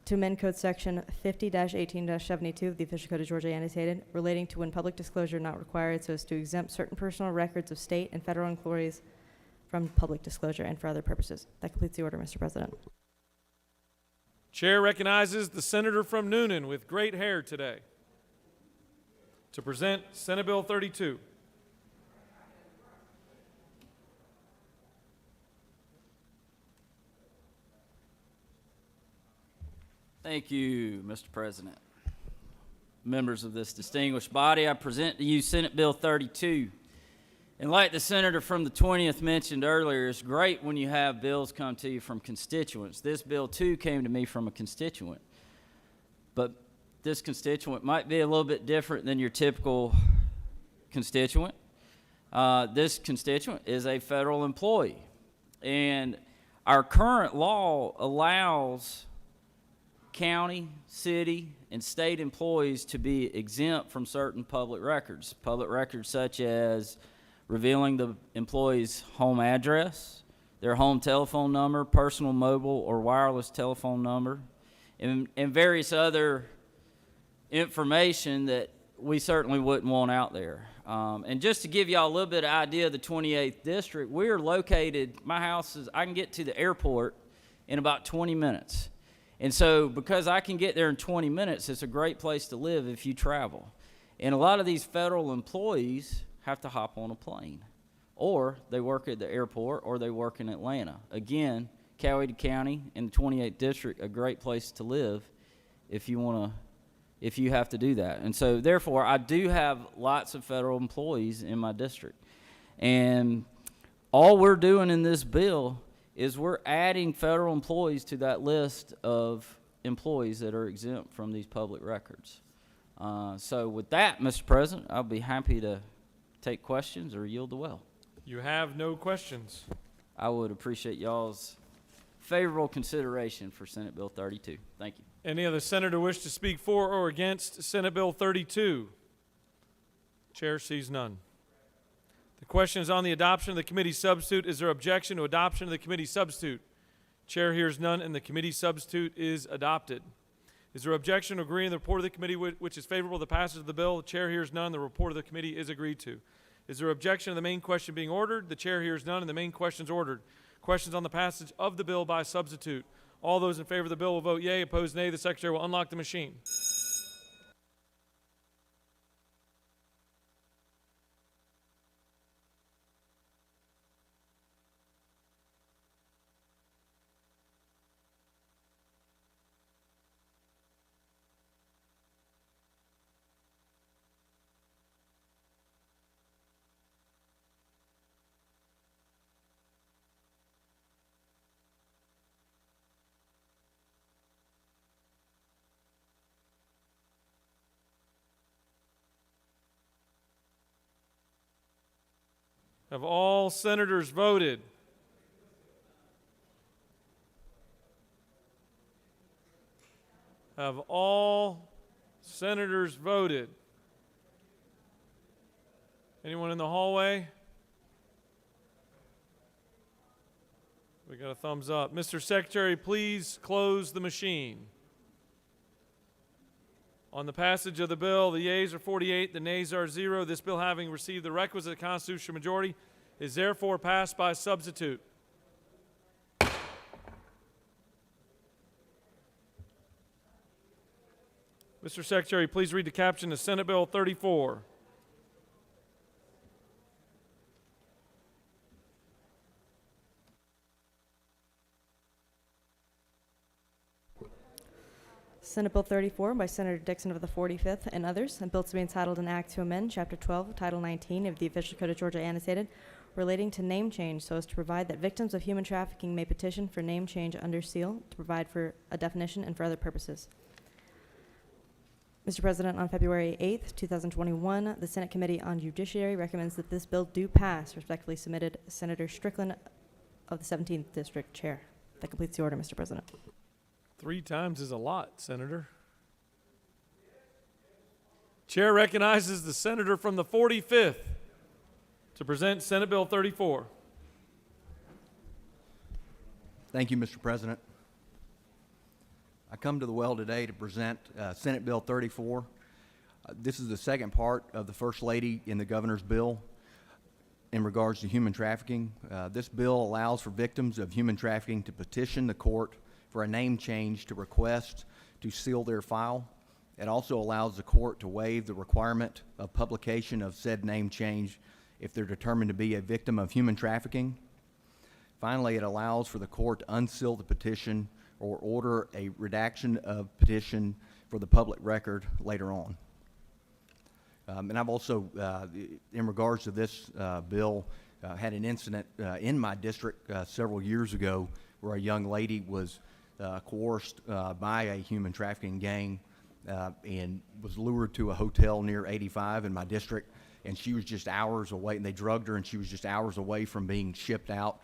To amend Code Section 50-18-72 of the Official Code of Georgia annotated, relating to when public disclosure not required so as to exempt certain personal records of state and federal employees from public disclosure and for other purposes. That completes the order, Mr. President. Chair recognizes the senator from Noonan with great hair today to present Senate Bill 32. Thank you, Mr. President. Members of this distinguished body, I present to you Senate Bill 32. And like the senator from the 20th mentioned earlier, it's great when you have bills come to you from constituents. This bill, too, came to me from a constituent. But this constituent might be a little bit different than your typical constituent. This constituent is a federal employee. And our current law allows county, city, and state employees to be exempt from certain public records such as revealing the employee's home address, their home telephone number, personal mobile or wireless telephone number, and various other information that we certainly wouldn't want out there. And just to give y'all a little bit of idea of the 28th District, we're located, my house is, I can get to the airport in about 20 minutes. And so because I can get there in 20 minutes, it's a great place to live if you travel. And a lot of these federal employees have to hop on a plane, or they work at the airport, or they work in Atlanta. Again, Coweta County in the 28th District, a great place to live if you have to do that. And so therefore, I do have lots of federal employees in my district. And all we're doing in this bill is we're adding federal employees to that list of employees that are exempt from these public records. So with that, Mr. President, I'll be happy to take questions or yield the well. You have no questions. I would appreciate y'all's favorable consideration for Senate Bill 32. Thank you. Any other senator wish to speak for or against Senate Bill 32? Chair sees none. The question is on the adoption of the committee substitute. Is there objection to adoption of the committee substitute? Chair hears none, and the committee substitute is adopted. Is there objection to agreeing the report of the committee which is favorable to the passage of the bill? The chair hears none. The report of the committee is agreed to. Is there objection to the main question being ordered? The chair hears none, and the main question is ordered. Questions on the passage of the bill by substitute. All those in favor of the bill will vote yea. Opposed, nay. The secretary will unlock the machine. Have all senators voted? Have all senators voted? Anyone in the hallway? We got a thumbs up. Mr. Secretary, please close the machine. On the passage of the bill, the yeas are 48, the nays are 0. This bill, having received the requisite constitutional majority, is therefore passed by substitute. Mr. Secretary, please read the caption of Senate Bill 34. Senate Bill 34 by Senator Dixon of the 45th and others, a bill to be entitled an act to amend Chapter 12, Title 19 of the Official Code of Georgia annotated, relating to name change so as to provide that victims of human trafficking may petition for name change under seal, to provide for a definition and for other purposes. Mr. President, on February 8th, 2021, the Senate Committee on Judiciary recommends that this bill do pass. Respectfully submitted, Senator Strickland of the 17th District Chair. That completes the order, Mr. President. 3 times is a lot, Senator. Chair recognizes the senator from the 45th to present Senate Bill 34. Thank you, Mr. President. I come to the well today to present Senate Bill 34. This is the second part of the First Lady in the governor's bill in regards to human trafficking. This bill allows for victims of human trafficking to petition the court for a name change to request to seal their file. It also allows the court to waive the requirement of publication of said name change if they're determined to be a victim of human trafficking. Finally, it allows for the court to unseal the petition or order a redaction of petition for the public record later on. And I've also, in regards to this bill, had an incident in my district several years ago where a young lady was coerced by a human trafficking gang and was lured to a hotel near 85 in my district, and she was just hours away, and they drugged her, and she was just hours away from being shipped out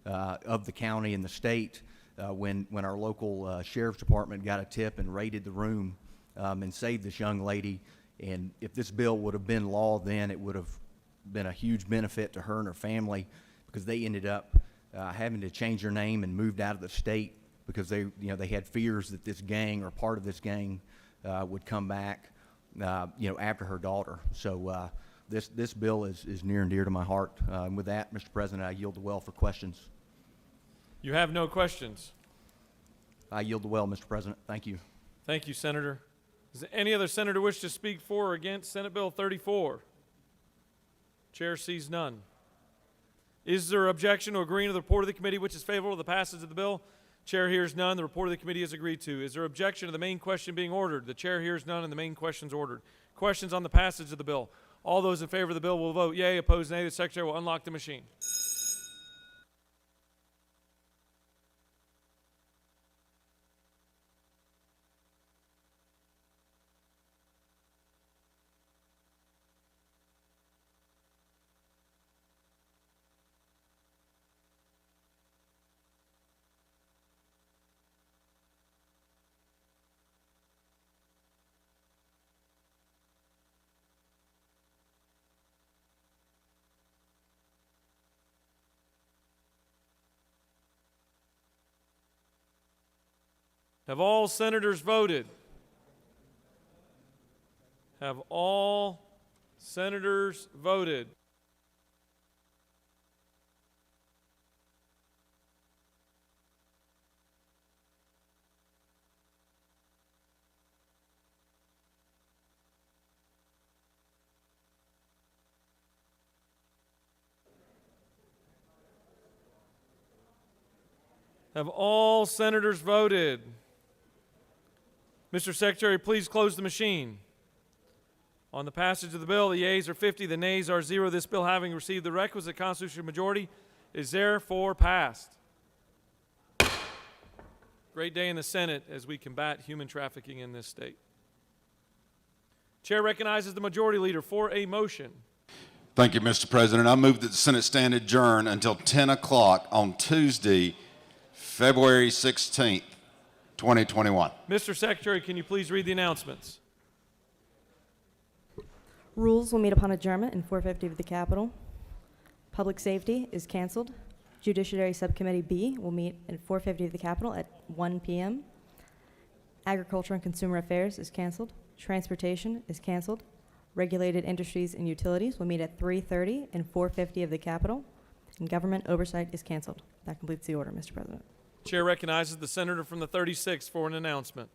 of the county and the state when our local sheriff's department got a tip and raided the room and saved this young lady. And if this bill would have been law then, it would have been a huge benefit to her and her family, because they ended up having to change their name and moved out of the state because they had fears that this gang or part of this gang would come back, after her daughter. So this bill is near and dear to my heart. With that, Mr. President, I yield the well for questions. You have no questions. I yield the well, Mr. President. Thank you. Thank you, Senator. Does any other senator wish to speak for or against Senate Bill 34? Chair sees none. Is there objection to agreeing to the report of the committee which is favorable to the passage of the bill? Chair hears none. The report of the committee is agreed to. Is there objection to the main question being ordered? The chair hears none and the main question is ordered. Questions on the passage of the bill? All those in favor of the bill will vote yea. Opposed, nay. The secretary will unlock the machine. Have all senators voted? Have all senators voted? Have all senators voted? Mr. Secretary, please close the machine. On the passage of the bill, the yeas are 50, the nays are 0. This bill, having received the requisite constitutional majority, is therefore passed. Great day in the Senate as we combat human trafficking in this state. Chair recognizes the majority leader for a motion. Thank you, Mr. President. I move that the Senate stand adjourned until 10 o'clock on Tuesday, February 16th. 2021. Mr. Secretary, can you please read the announcements? Rules will meet upon adjournment in 450 of the Capitol. Public safety is canceled. Judiciary Subcommittee B will meet in 450 of the Capitol at 1 p.m. Agriculture and Consumer Affairs is canceled. Transportation is canceled. Regulated Industries and Utilities will meet at 3:30 and 4:50 of the Capitol. And Government Oversight is canceled. That completes the order, Mr. President. Chair recognizes the senator from the 36th for an announcement.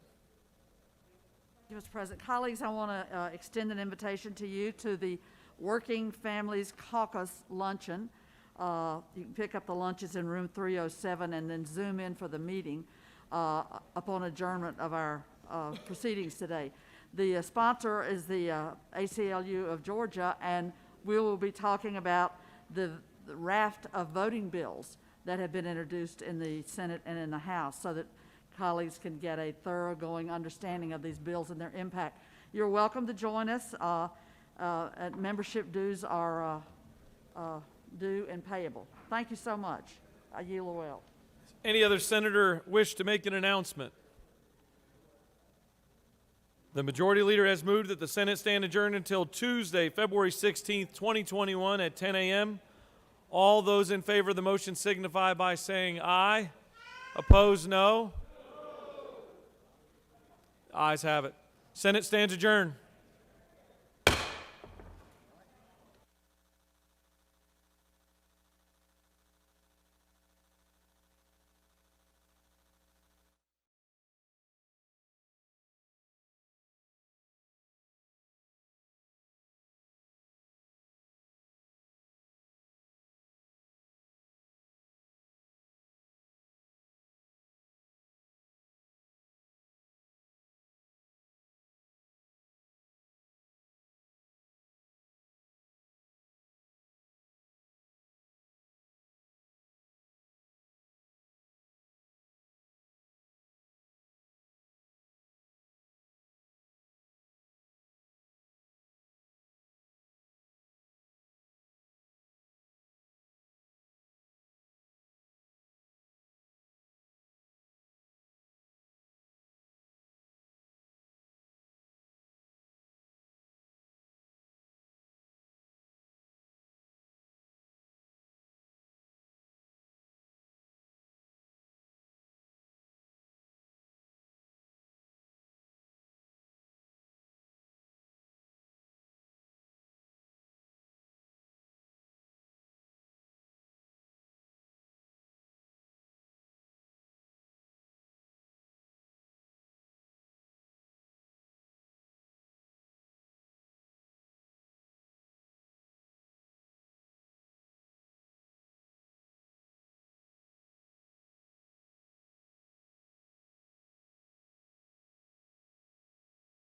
Thank you, Mr. President. Colleagues, I want to extend an invitation to you to the Working Families Caucus Luncheon. You can pick up the lunches in room 307 and then zoom in for the meeting upon adjournment of our proceedings today. The sponsor is the ACLU of Georgia, and we will be talking about the raft of voting bills that have been introduced in the Senate and in the House so that colleagues can get a thoroughgoing understanding of these bills and their impact. You're welcome to join us. Membership dues are due and payable. Thank you so much. I yield the well. Any other senator wish to make an announcement? The Majority Leader has moved that the Senate stand adjourned until Tuesday, February 16th, 2021 at 10 a.m. All those in favor of the motion signify by saying aye. Opposed, no. Ayes have it. Senate stands adjourned.